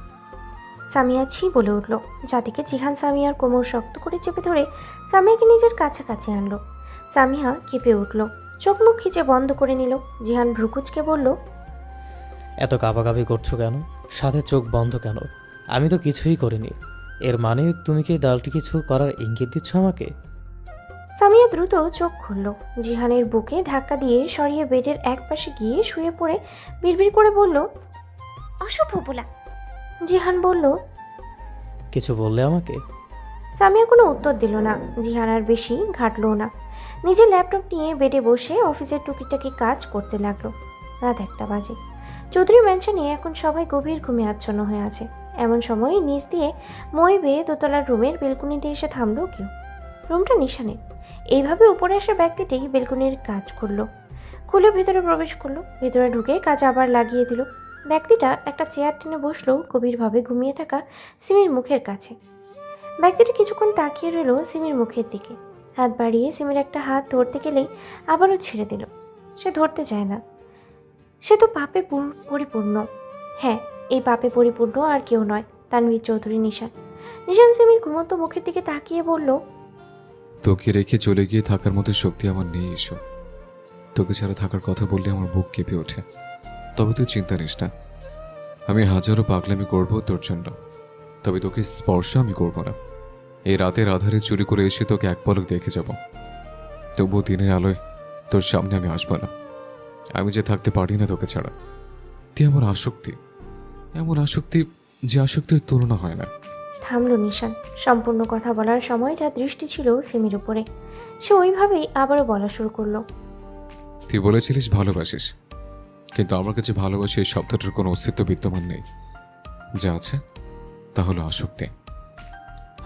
সামিয়া ছি বলে উঠল, যা থেকে জিহান সামিয়ার কোমর শক্ত করে চেপে ধরে সামিয়াকে নিজের কাছাকাছি আনলো। সামিয়া কেঁপে উঠল, চোখ মুখ খিচে বন্ধ করে নিল। জিহান ভ্রুকুচকে বলল, এত কাঁপাকাঁপি করছো কেন? সাথে চোখ বন্ধ কেন? আমি তো কিছুই করিনি। এর মানে তুমি কি ডালটি কিছু করার ইঙ্গিত দিচ্ছ আমাকে? সামিয়া দ্রুত চোখ খুলল। জিহানের বুকে ধাক্কা দিয়ে সরিয়ে বেডের এক পাশে গিয়ে শুয়ে পড়ে বিড়বিড় করে বলল, অশুভ বলা। জিহান বলল, কিছু বললে আমাকে? সামিয়া কোনো উত্তর দিল না। জিহান আর বেশি ঘাটলও না। নিজের ল্যাপটপ নিয়ে বেডে বসে অফিসের টুকিটাকি কাজ করতে লাগলো। রাত 1টা বাজে। চৌধুরী ম্যানশনে এখন সবাই গভীর ঘুমে আচ্ছন্ন হয়ে আছে। এমন সময় নিচ দিয়ে মই বেয়ে দোতলার রুমের বেলকুনিতে এসে থামলো কেউ। রুমটা নিশানের। এইভাবে উপরে আসা ব্যক্তিটি বেলকুনির কাজ করলো, খুলে ভেতরে প্রবেশ করলো। ভেতরে ঢুকে কাজ আবার লাগিয়ে দিল। ব্যক্তিটা একটা চেয়ার টেনে বসলো গভীরভাবে ঘুমিয়ে থাকা সিমির মুখের কাছে। ব্যক্তিটা কিছুক্ষণ তাকিয়ে রইল সিমির মুখের দিকে। হাত বাড়িয়ে সিমির একটা হাত ধরতে গেলেই আবারও ছেড়ে দিল। সে ধরতে চায় না। সে তো পাপে পরিপূর্ণ। হ্যাঁ, এই পাপে পরিপূর্ণ আর কেউ নয়, তানভীর চৌধুরী নিশান। নিশান সিমির ঘুমন্ত মুখের দিকে তাকিয়ে বলল, তোকে রেখে চলে গিয়ে থাকার মতো শক্তি আমার নেই এসো। তোকে ছাড়া থাকার কথা বললে আমার বুক কেঁপে ওঠে। তবে তুই চিন্তা নিস না, আমি হাজারো পাগলামি করব তোর জন্য, তবে তোকে স্পর্শ আমি করব না। এই রাতের আধারে চুরি করে এসে তোকে এক পলক দেখে যাব, তবুও দিনের আলোয় তোর সামনে আমি আসবো না। আমি যে থাকতে পারি না তোকে ছাড়া। তুই আমার আসক্তি, এমন আসক্তি যে আসক্তির তুলনা হয় না। থামল নিশান। সম্পূর্ণ কথা বলার সময় তার দৃষ্টি ছিল সিমির উপরে। সে ওইভাবেই আবারও বলা শুরু করলো, তুই বলেছিলিস ভালোবাসিস, কিন্তু আমার কাছে ভালোবাসা এই শব্দটার কোনো অস্তিত্ব বিদ্যমান নেই। যা আছে তা হলো আসক্তি।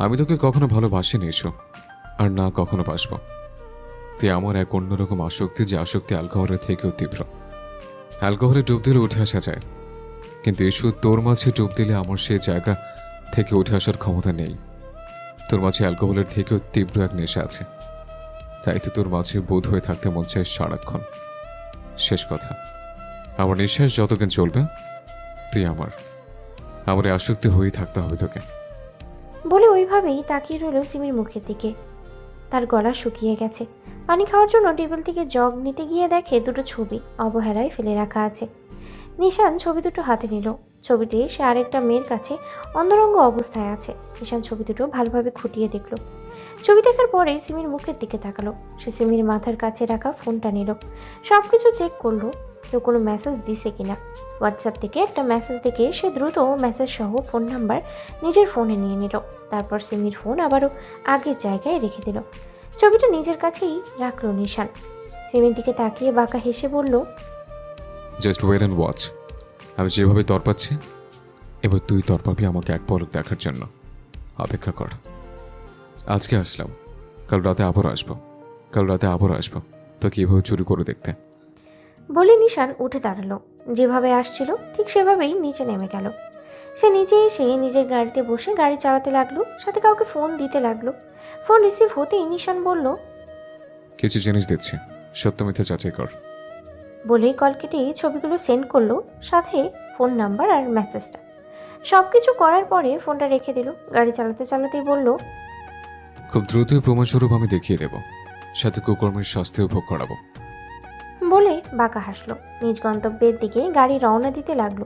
আমি তোকে কখনো ভালোবাসিনি এসো, আর না কখনো বাসবো। তুই আমার এক অন্যরকম আসক্তি, যে আসক্তি অ্যালকোহলের থেকেও তীব্র। অ্যালকোহলে ডুব দিলে উঠে আসা যায়, কিন্তু এসু তোর মাঝে ডুব দিলে আমার সেই জায়গা থেকে উঠে আসার ক্ষমতা নেই। তোর মাঝে অ্যালকোহলের থেকেও তীব্র এক নেশা আছে, তাই তো তোর মাঝে বোধ হয়ে থাকতে মন চায় সারাক্ষণ। শেষ কথা, আমার নিঃশ্বাস যতদিন চলবে তুই আমার এই আসক্তি হয়েই থাকতে হবে তোকে। বলে ওইভাবেই তাকিয়ে রইল সিমির মুখের দিকে। তার গলা শুকিয়ে গেছে। পানি খাওয়ার জন্য টেবিল থেকে জগ নিতে গিয়ে দেখে দুটো ছবি অবহেলায় ফেলে রাখা আছে। নিশান ছবি দুটো হাতে নিল। ছবিতে সে আরেকটা মেয়ের কাছে অন্তরঙ্গ অবস্থায় আছে। নিশান ছবি দুটো ভালোভাবে খুঁটিয়ে দেখল। ছবি দেখার পরে সিমির মুখের দিকে তাকালো। সে সিমির মাথার কাছে রাখা ফোনটা নিল। সব কিছু চেক করলো, কেউ কোনো মেসেজ দিছে কিনা। হোয়াটসঅ্যাপ থেকে একটা মেসেজ দেখে সে দ্রুত মেসেজ সহ ফোন নাম্বার নিজের ফোনে নিয়ে নিল। তারপর সিমির ফোন আবারও আগের জায়গায় রেখে দিল। ছবিটা নিজের কাছেই রাখলো নিশান। সিমির দিকে তাকিয়ে বাঁকা হেসে বলল, জাস্ট ওয়েট অ্যান্ড ওয়াচ। আমি যেভাবে তরপাচ্ছি, এবার তুই তরপাবি আমাকে এক পলক দেখার জন্য। অপেক্ষা কর। আজকে আসলাম, কাল রাতে আবারও আসবো তোকে এভাবে চুরি করে দেখতে। বলে নিশান উঠে দাঁড়ালো। যেভাবে আসছিল ঠিক সেভাবেই নিচে নেমে গেল। সে নিচে এসে নিজের গাড়িতে বসে গাড়ি চালাতে লাগলো, সাথে কাউকে ফোন দিতে লাগলো। ফোন রিসিভ হতেই নিশান বলল, কিছু জিনিস দিচ্ছি, সত্য মিথ্যা যাচাই কর। বলেই কল কেটে ছবিগুলো সেন্ড করলো, সাথে ফোন নাম্বার আর মেসেজটা। সব কিছু করার পরে ফোনটা রেখে দিল। গাড়ি চালাতে চালাতেই বলল, খুব দ্রুতই প্রমাণস্বরূপ আমি দেখিয়ে দেব, সাথে কুকর্মের শাস্তিও ভোগ করাবো। বলে বাঁকা হাসলো। নিজ গন্তব্যের দিকে গাড়ি রওনা দিতে লাগলো।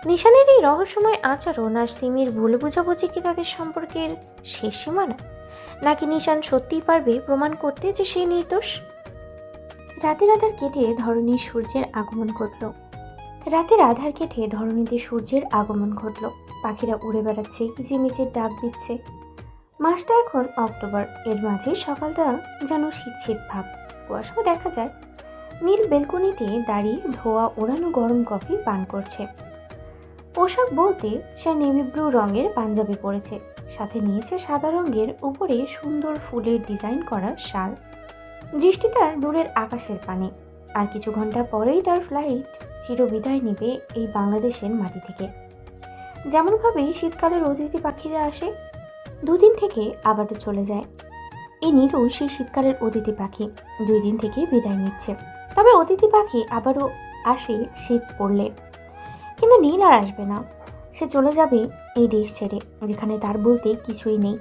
নিশানের এই রহস্যময় আচরণ আর সিমির ভুল বুঝাবুঝি কি তাদের সম্পর্কের শেষ সীমানা, নাকি নিশান সত্যিই পারবে প্রমাণ করতে যে সে নির্দোষ? রাতের আধার কেটে ধরণীর সূর্যের আগমন ঘটল। পাখিরা উড়ে বেড়াচ্ছে, কিচিরমিচির ডাক দিচ্ছে। মাসটা এখন অক্টোবর। এর মাঝে সকালটা যেন শীত শীত ভাব, কুয়াশাও দেখা যায়। নীল বেলকনিতে দাঁড়িয়ে ধোয়া ওড়ানো গরম কফি পান করছে। পোশাক বলতে সে নেভি ব্লু রঙের পাঞ্জাবি পরেছে, সাথে নিয়েছে সাদা রঙের উপরে সুন্দর ফুলের ডিজাইন করা শাল। দৃষ্টি তার দূরের আকাশের পানে। আর কিছু ঘন্টা পরেই তার ফ্লাইট চিরবিদায় নেবে এই বাংলাদেশের মাটি থেকে। যেমনভাবে শীতকালের অতিথি পাখিরা আসে, দুদিন থেকে আবারও চলে যায়। এই নীলু সেই শীতকালের অতিথি পাখি, 2 দিন থেকে বিদায় নিচ্ছে। তবে অতিথি পাখি আবারও আসে শীত পড়লে, কিন্তু নীল আর আসবে না। সে চলে যাবে এই দেশ ছেড়ে, যেখানে তার বলতে কিছুই নেই।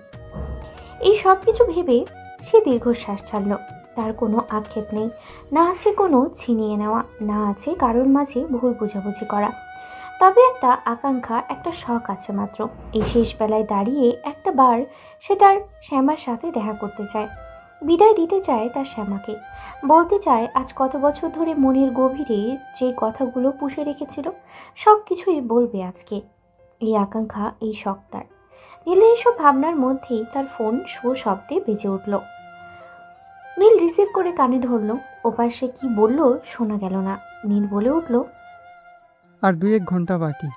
এই সব কিছু ভেবে সে দীর্ঘশ্বাস ছাড়ল। তার কোনো আক্ষেপ নেই, না আছে কোনো ছিনিয়ে নেওয়া, না আছে কারোর মাঝে ভুল বোঝাবুঝি করা। তবে একটা আকাঙ্ক্ষা, একটা শখ আছে মাত্র। এই শেষ বেলায় দাঁড়িয়ে একটা বার সে তার শ্যামার সাথে দেখা করতে চায়, বিদায় দিতে চায় তার শ্যামাকে। বলতে চায় আজ কত বছর ধরে মনের গভীরে যে কথাগুলো পুষে রেখেছিল সব কিছুই বলবে আজকে। এই আকাঙ্ক্ষা, এই শখ তার। নীলের এসব ভাবনার মধ্যেই তার ফোন শব্দে বেজে উঠল। নীল রিসিভ করে কানে ধরল। ওপার সে কি বলল শোনা গেল না। নীল বলে উঠল, আর 2-1 ঘন্টা বাকি।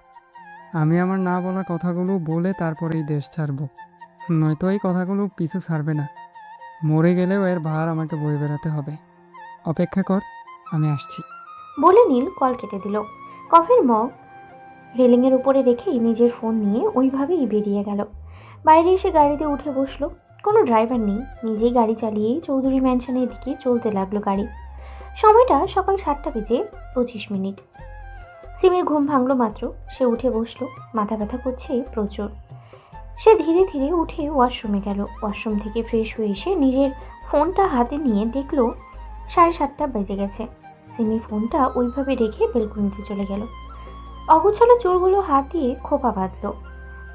আমি আমার না বলা কথাগুলো বলে তারপরেই দেশ ছাড়ব, নয়তো এই কথাগুলো পিছু ছাড়বে না। মরে গেলেও এর ভার আমাকে বয়ে বেড়াতে হবে। অপেক্ষা কর, আমি আসছি। বলে নীল কল কেটে দিল। কফির মগ রেলিংয়ের উপরে রেখেই নিজের ফোন নিয়ে ওইভাবেই বেরিয়ে গেল। বাইরে এসে গাড়িতে উঠে বসলো। কোনো ড্রাইভার নেই, নিজেই গাড়ি চালিয়ে চৌধুরী ম্যানশনের দিকে চলতে লাগলো গাড়ি। সময়টা সকাল 7:25। সিমির ঘুম ভাঙলো মাত্র। সে উঠে বসলো। মাথা ব্যথা করছে প্রচুর। সে ধীরে ধীরে উঠে ওয়াশরুমে গেল। ওয়াশরুম থেকে ফ্রেশ হয়ে এসে নিজের ফোনটা হাতে নিয়ে দেখলো 7:30 বেজে গেছে। সিমি ফোনটা ওইভাবে রেখে বেলকনিতে চলে গেল। অগোছালো চুলগুলো হাত দিয়ে খোপা বাঁধলো।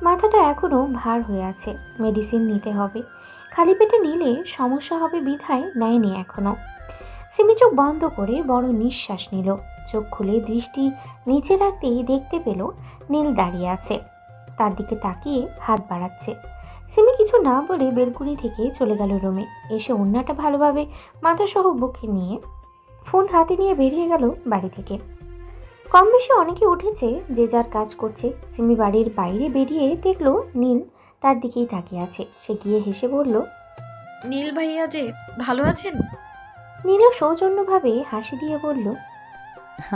মাথাটা এখনও ভার হয়ে আছে, মেডিসিন নিতে হবে। খালি পেটে নিলে সমস্যা হবে বিধায় নেয়নি এখনও। সিমি চোখ বন্ধ করে বড় নিঃশ্বাস নিল। চোখ খুলে দৃষ্টি নিচে রাখতেই দেখতে পেল নীল দাঁড়িয়ে আছে, তার দিকে তাকিয়ে হাত বাড়াচ্ছে। সিমি কিছু না বলে বেলকুনি থেকে চলে গেল রুমে। এসে ওড়নাটা ভালোভাবে মাথাসহ বুকে নিয়ে ফোন হাতে নিয়ে বেরিয়ে গেল বাড়ি থেকে। কম বেশি অনেকে উঠেছে, যে যার কাজ করছে। সিমি বাড়ির বাইরে বেরিয়ে দেখলো নীল তার দিকেই তাকিয়ে আছে। সে গিয়ে হেসে বলল, নীল ভাইয়া যে ভালো আছেন? নীলও সৌজন্যভাবে হাসি দিয়ে বলল,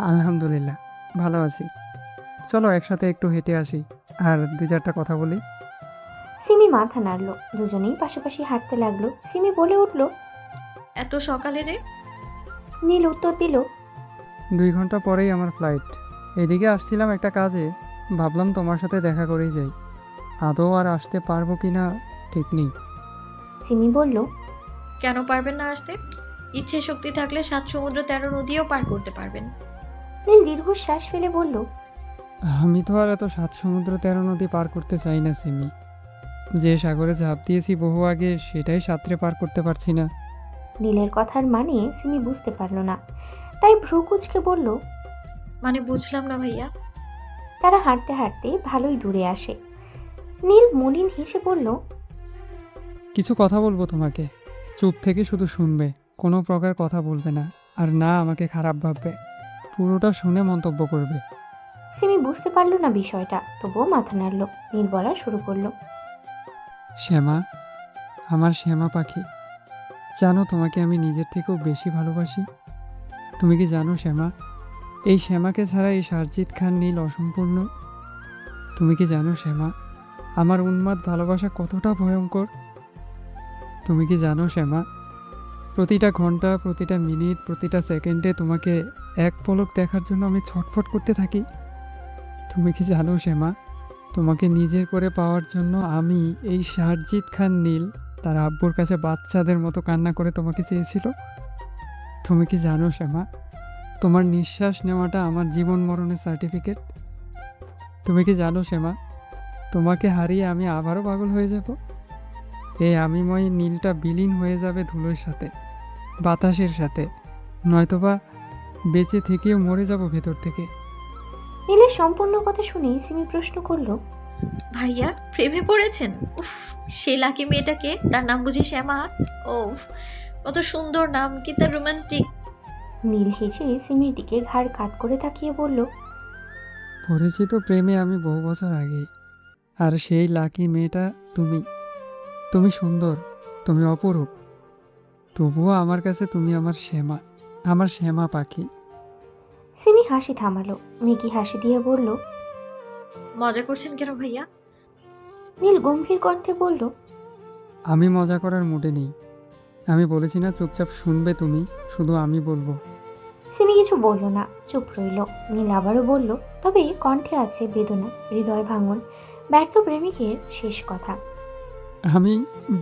আলহামদুলিল্লাহ ভালো আছি। চলো একসাথে একটু হেঁটে আসি আর 2-4টা কথা বলি। সিমি মাথা নাড়ল। দুজনেই পাশাপাশি হাঁটতে লাগলো। সিমি বলে উঠল, এত সকালে যে? নীল উত্তর দিল, 2 ঘন্টা পরেই আমার ফ্লাইট। এদিকে আসছিলাম একটা কাজে, ভাবলাম তোমার সাথে দেখা করেই যাই। আদৌ আর আসতে পারবো কি না ঠিক নেই। সিমি বলল, কেন পারবেন না আসতে? ইচ্ছে শক্তি থাকলে 7 সমুদ্র 13 নদীও পার করতে পারবেন। নীল দীর্ঘশ্বাস ফেলে বলল, আমি তো আর এত 7 সমুদ্র 13 নদী পার করতে চাই না সিমি। যে সাগরে ঝাঁপ দিয়েছি বহু আগে, সেটাই সাঁতরে পার করতে পারছি না। নীলের কথার মানে সিমি বুঝতে পারল না, তাই ভ্রু কুঁচকে বলল, মানে বুঝলাম না ভাইয়া। তারা হাঁটতে হাঁটতে ভালোই দূরে আসে। নীল মলিন হেসে বলল, কিছু কথা বলবো তোমাকে, চুপ থেকে শুধু শুনবে, কোনো প্রকার কথা বলবে না, আর না আমাকে খারাপ ভাববে, পুরোটা শুনে মন্তব্য করবে। সিমি বুঝতে পারল না বিষয়টা, তবুও মাথা নাড়ল। নীল বলা শুরু করলো, শ্যামা, আমার শ্যামা পাখি, জানো তোমাকে আমি নিজের থেকেও বেশি ভালোবাসি। তুমি কি জানো শ্যামা, এই শ্যামাকে ছাড়া এই সারজিৎ খান নীল অসম্পূর্ণ। তুমি কি জানো শ্যামা, আমার উন্মাদ ভালোবাসা কতটা ভয়ঙ্কর। তুমি কি জানো শ্যামা, প্রতিটা ঘন্টা, প্রতিটা মিনিট, প্রতিটা সেকেন্ডে তোমাকে এক পলক দেখার জন্য আমি ছটফট করতে থাকি। তুমি কি জানো শ্যামা, তোমাকে নিজের করে পাওয়ার জন্য আমি, এই সারজিৎ খান নীল, তার আব্বুর কাছে বাচ্চাদের মতো কান্না করে তোমাকে চেয়েছিল। তুমি কি জানো শ্যামা, তোমার নিঃশ্বাস নেওয়াটা আমার জীবন মরণের সার্টিফিকেট। তুমি কি জানো শ্যামা, তোমাকে হারিয়ে আমি আবারও পাগল হয়ে যাব। এই আমিময় নীলটা বিলীন হয়ে যাবে ধুলোর সাথে, বাতাসের সাথে, নয়তোবা বেঁচে থেকেও মরে যাব ভেতর থেকে। নীলের সম্পূর্ণ কথা শুনে সিমি প্রশ্ন করলো, ভাইয়া প্রেমে পড়েছেন? উফ, সে লাকি মেয়েটাকে, তার নাম বুঝি শ্যামা? ও কত সুন্দর নাম, কি তার রোমান্টিক। নীল হেসে সিমির দিকে ঘাড় কাত করে তাকিয়ে বলল, পড়েছি তো প্রেমে আমি বহু বছর আগে, আর সেই লাকি মেয়েটা তুমি। তুমি সুন্দর, তুমি অপরূপ, তবুও আমার কাছে তুমি আমার শ্যামা, আমার শ্যামা পাখি। সিমি হাসি থামালো। মেকি হাসি দিয়ে বলল, মজা করছেন কেন ভাইয়া? নীল গম্ভীর কণ্ঠে বলল, আমি মজা করার মুডে নেই। আমি বলেছি না চুপচাপ শুনবে তুমি, শুধু আমি বলবো। সিমি কিছু বলল না, চুপ রইল। নীল আবারও বলল, তবে কণ্ঠে আছে বেদনা, হৃদয় ভাঙন, ব্যর্থ প্রেমিকের শেষ কথা। আমি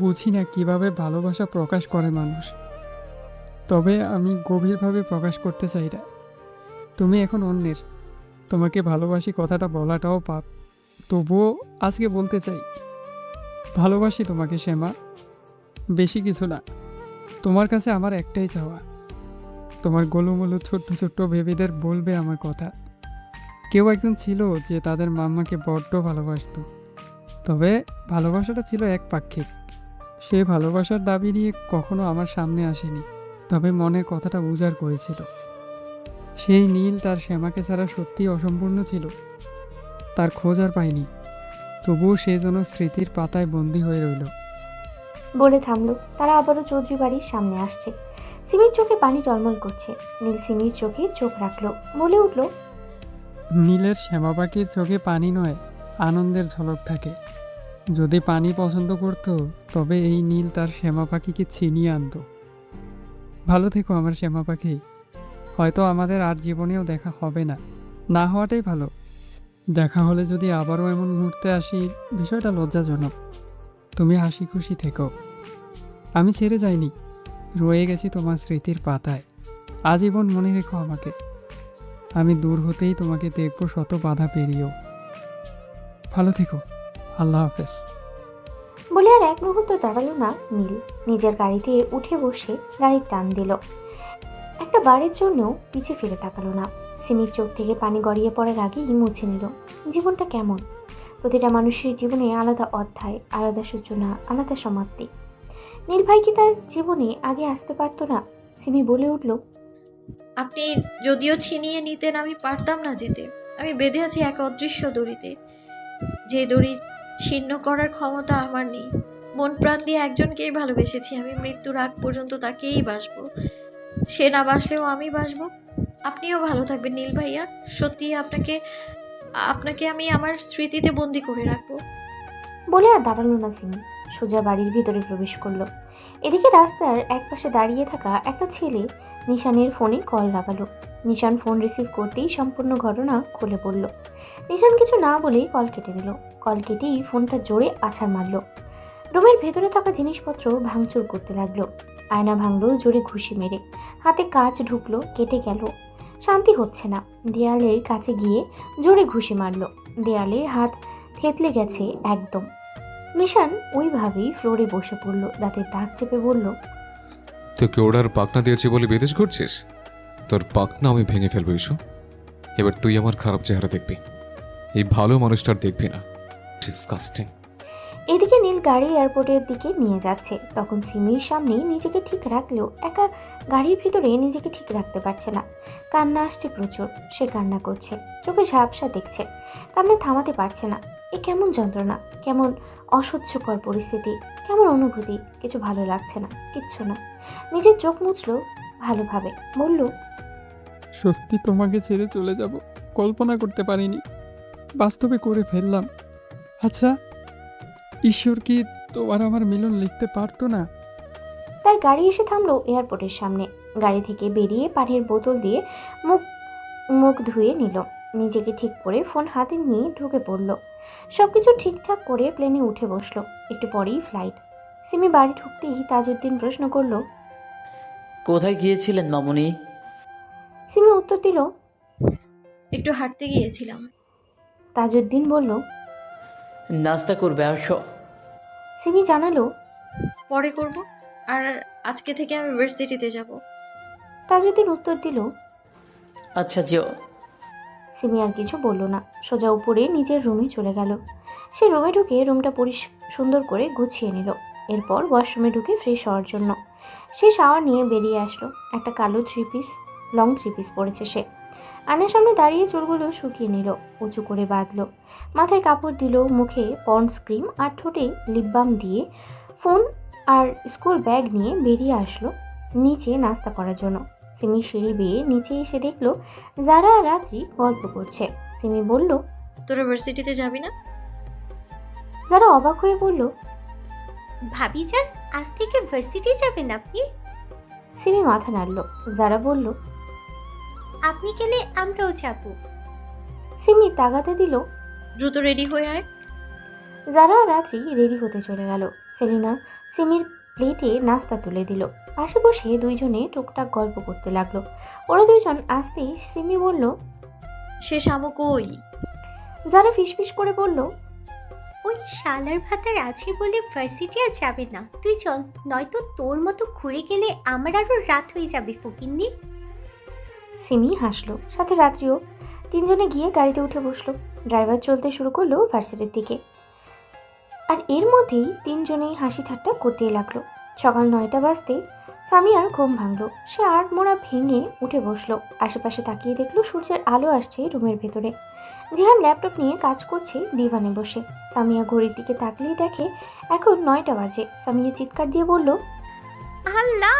বুঝি না কিভাবে ভালোবাসা প্রকাশ করে মানুষ, তবে আমি গভীরভাবে প্রকাশ করতে চাই না। তুমি এখন অন্যের, তোমাকে ভালোবাসি কথাটা বলাটাও পাপ, তবুও আজকে বলতে চাই, ভালোবাসি তোমাকে শ্যামা, বেশি কিছু না। তোমার কাছে আমার একটাই চাওয়া, তোমার গোলুমোলু ছোট্ট ছোট্ট বেবিদের বলবে আমার কথা। কেউ একজন ছিল যে তাদের মাম্মাকে বড্ড ভালোবাসত, তবে ভালোবাসাটা ছিল একপাক্ষিক। সে ভালোবাসার দাবি নিয়ে কখনো আমার সামনে আসেনি, তবে মনের কথাটা উজাড় করেছিল। সেই নীল তার শ্যামাকে ছাড়া সত্যিই অসম্পূর্ণ ছিল, তার খোঁজ আর পায়নি, তবুও সে যেন স্মৃতির পাতায় বন্দী হয়ে রইল। বলে থামলো। তারা আবারও চৌধুরী বাড়ির সামনে আসছে। সিমির চোখে পানি টলমল করছে। নীল সিমির চোখে চোখ রাখলো, বলে উঠল, নীলের শ্যামা পাখির চোখে পানি নয়, আনন্দের ঝলক থাকে। যদি পানি পছন্দ করত, তবে এই নীল তার শ্যামা পাখিকে ছিনিয়ে আনত। ভালো থেকো আমার শ্যামা পাখি, হয়তো আমাদের আর জীবনেও দেখা হবে না, না হওয়াটাই ভালো। দেখা হলে যদি আবারও এমন মুহূর্তে আসি, বিষয়টা লজ্জাজনক। তুমি হাসি খুশি থেকো, আমি ছেড়ে যাইনি, রয়ে গেছি তোমার স্মৃতির পাতায়। আজীবন মনে রেখো আমাকে, আমি দূর হতেই তোমাকে দেখবো শত বাধা পেরিয়েও। ভালো থেকো, আল্লাহ হাফেজ। বলে আর এক মুহূর্ত দাঁড়ালো না নীল। নিজের গাড়িতে উঠে বসে গাড়ির টান দিল। একটা বারের জন্যও পিছে ফিরে তাকালো না। সিমির চোখ থেকে পানি গড়িয়ে পড়ার আগেই মুছে নিল। জীবনটা কেমন? প্রতিটা মানুষের জীবনে আলাদা অধ্যায়, আলাদা সূচনা, আলাদা সমাপ্তি। নীল ভাই কি তার জীবনে আগে আসতে পারতো না? সিমি বলে উঠল, আপনি যদিও ছিনিয়ে নিতেন, আমি পারতাম না যেতে। আমি বেঁধে আছি এক অদৃশ্য দড়িতে, যে দড়ি ছিন্ন করার ক্ষমতা আমার নেই। মন প্রাণ দিয়ে একজনকেই ভালোবেসেছি আমি, মৃত্যুর আগ পর্যন্ত তাকেই বাসবো। সে না বাসলেও আমি বাসবো। আপনিও ভালো থাকবেন নীল ভাইয়া। সত্যি আপনাকে আপনাকে আমি আমার স্মৃতিতে বন্দি করে রাখবো। বলে আর দাঁড়ালো না সিমি, সোজা বাড়ির ভিতরে প্রবেশ করলো। এদিকে রাস্তার একপাশে দাঁড়িয়ে থাকা একটা ছেলে নিশানের ফোনে কল লাগালো। নিশান ফোন রিসিভ করতেই সম্পূর্ণ ঘটনা খুলে পড়ল। নিশান কিছু না বলেই কল কেটে দিল। কল কেটেই ফোনটা জোরে আছাড় মারল। রুমের ভেতরে থাকা জিনিসপত্র ভাঙচুর করতে লাগলো। আয়না ভাঙলো জোরে ঘুষি মেরে, হাতে কাঁচ ঢুকলো, কেটে গেল। শান্তি হচ্ছে না, দেয়ালের কাছে গিয়ে জোরে ঘুষি মারল। দেয়ালে হাত থেতলে গেছে একদম। নিশান ওইভাবেই ফ্লোরে বসে পড়ল, দাঁতে দাঁত চেপে বলল, তোকে ওড়ার পাকনা দিয়েছি বলে বিদেশ করছিস? তোর পাকনা আমি ভেঙে ফেলবো ইস্যু। এবার তুই আমার খারাপ চেহারা দেখবি, এই ভালো মানুষটার দেখবি না। ডিসকাস্টিং। এদিকে নীল গাড়ি এয়ারপোর্টের দিকে নিয়ে যাচ্ছে। তখন সিমির সামনে নিজেকে ঠিক রাখলেও একা গাড়ির ভিতরে নিজেকে ঠিক রাখতে পারছে না। কান্না আসছে প্রচুর, সে কান্না করছে, চোখে ঝাপসা দেখছে, কান্না থামাতে পারছে না। এ কেমন যন্ত্রণা, কেমন অসহ্যকর পরিস্থিতি, কেমন অনুভূতি। কিছু ভালো লাগছে না, কিচ্ছু না। নিজের চোখ মুছলো ভালোভাবে, বলল, সত্যি তোমাকে ছেড়ে চলে যাব কল্পনা করতে পারিনি, বাস্তবে করে ফেললাম। আচ্ছা, ঈশ্বর কি তোমার আমার মিলন লিখতে পারতো না? তার গাড়ি এসে থামলো এয়ারপোর্টের সামনে। গাড়ি থেকে বেরিয়ে পানির বোতল দিয়ে মুখ মুখ ধুয়ে নিল, নিজেকে ঠিক করে ফোন হাতে নিয়ে ঢুকে পড়ল। সবকিছু ঠিকঠাক করে প্লেনে উঠে বসলো। একটু পরেই ফ্লাইট। সিমি বাড়ি ঢুকতেই তাজউদ্দিন প্রশ্ন করলো, কোথায় গিয়েছিলেন মামুনি? সিমি উত্তর দিল, একটু হাঁটতে গিয়েছিলাম। তাজউদ্দিন বলল, নাস্তা করবে আসো। সিমি জানালো, পরে করব, আর আজকে থেকে আমি ইউনিভার্সিটিতে যাব। তাজউদ্দিন উত্তর দিল। আচ্ছা যেও। সিমি আর কিছু বলল না, সোজা উপরে নিজের রুমে চলে গেল। সে রুমে ঢুকে রুমটা সুন্দর করে গুছিয়ে নিল। এরপর ওয়াশরুমে ঢুকে ফ্রেশ হওয়ার জন্য সে শাওয়ার নিয়ে বেরিয়ে আসলো। একটা কালো লং থ্রি পিস পরেছে সে। আয়নার সামনে দাঁড়িয়ে চুলগুলো শুকিয়ে নিল, উঁচু করে বাঁধলো, মাথায় কাপড় দিল, মুখে পন্ডস ক্রিম আর ঠোঁটে লিপ বাম দিয়ে ফোন আর স্কুল ব্যাগ নিয়ে বেরিয়ে আসলো নিচে নাস্তা করার জন্য। সিমি সিঁড়ি বেয়ে নিচে এসে দেখলো যারা আর রাত্রি গল্প করছে। সিমি বলল, তোরা ভার্সিটিতে যাবি না? যারা অবাক হয়ে বলল, ভাবি যান, আজ থেকে ভার্সিটি যাবেন আপনি? সিমি মাথা নাড়ল। যারা বলল, আপনি গেলে আমরাও যাব। সিমি তাগাতে দিল। দ্রুত রেডি হয়ে আয়। যারা আর রাত্রি রেডি হতে চলে গেল। সেলিনা সিমির প্লেটে নাস্তা তুলে দিল। পাশে বসে দুইজনে টুকটাক গল্প করতে লাগলো। ওরা দুইজন আসতেই সিমি বলল, সে শামু কই? যারা ফিসফিস করে বলল, ওই শালার ভাতার আছে বলে ভার্সিটি আর যাবে না, তুই চল, নয়তো তোর মতো ঘুরে গেলে আমার আরো রাত হয়ে যাবে ফকিন্নি। সিমি হাসলো, সাথে রাত্রিও। তিনজনে গিয়ে গাড়িতে উঠে বসলো। ড্রাইভার চলতে শুরু করলো ভার্সিটির দিকে। আর এর মধ্যেই তিনজনেই হাসি ঠাট্টা করতেই লাগলো। সকাল 9টা বাজতে সামিয়ার ঘুম ভাঙলো। সে আড়মোড়া ভেঙে উঠে বসলো। আশেপাশে তাকিয়ে দেখলো সূর্যের আলো আসছে রুমের ভেতরে। জিহান ল্যাপটপ নিয়ে কাজ করছে ডিভানে বসে। সামিয়া ঘড়ির দিকে তাকলেই দেখে এখন 9টা বাজে। সামিয়া চিৎকার দিয়ে বলল, আল্লাহ,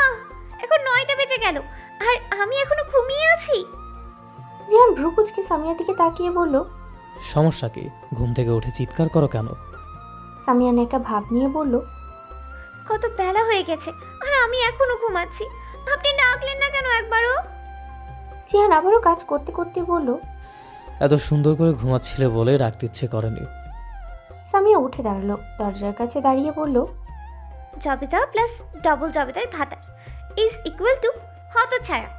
এখন 9টা বেজে গেল আর আমি এখনো ঘুমিয়ে আছি। জিহান ভ্রুকুচকে সামিয়ার দিকে তাকিয়ে বলল, সমস্যা কি? ঘুম থেকে উঠে চিৎকার করো কেন? সামিয়া নেকা ভাব নিয়ে বলল, কত বেলা হয়ে গেছে আর আমি এখনো ঘুমাচ্ছি, আপনি ডাকলেন না কেন একবারও? জিহান আবারও কাজ করতে করতে বলল, এত সুন্দর করে ঘুমাচ্ছিলে বলে ডাকতে ইচ্ছে করেনি। সামিয়া উঠে দাঁড়ালো, দরজার কাছে দাঁড়িয়ে বলল, জবেদা প্লাস ডবল জবেদার ভাতা ইজ ইকুয়াল টু হতছাড়া।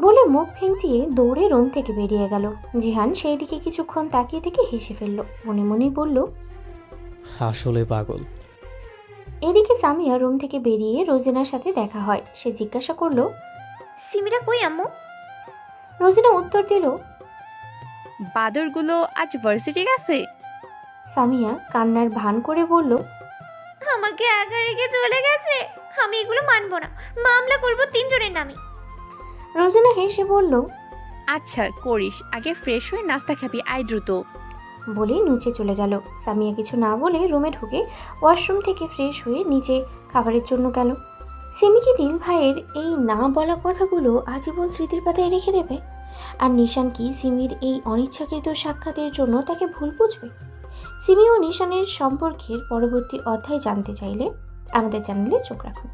বলে মুখ ভেঙচিয়ে দৌড়ে রুম থেকে বেরিয়ে গেল। জিহান সেই দিকে কিছুক্ষণ তাকিয়ে থেকে হেসে ফেলল, মনে মনে বলল, আসলে পাগল। এদিকে সামিয়া রুম থেকে বেরিয়ে রোজিনার সাথে দেখা হয়। সে জিজ্ঞাসা করলো, সিমিরা কই আম্মু? রোজিনা উত্তর দিল, বাদরগুলো আজ ভার্সিটি গেছে। সামিয়া কান্নার ভান করে বলল, আমাকে একা রেখে চলে গেছে, আমি এগুলো মানবো না, মামলা করবো তিনজনের নামে। রোজিনা হেসে বলল, আচ্ছা করিস, আগে ফ্রেশ হয়ে নাস্তা খাবি, আয় দ্রুত। বলে নিচে চলে গেল। সামিয়া কিছু না বলে রুমে ঢুকে ওয়াশরুম থেকে ফ্রেশ হয়ে নিচে খাবারের জন্য গেল। সিমি কি দিল ভাইয়ের এই না বলা কথাগুলো আজীবন স্মৃতির পাতায় রেখে দেবে? আর নিশান কি সিমির এই অনিচ্ছাকৃত সাক্ষাতের জন্য তাকে ভুল বুঝবে? সিমি ও নিশানের সম্পর্কের পরবর্তী অধ্যায় জানতে চাইলে আমাদের চ্যানেলে চোখ রাখুন।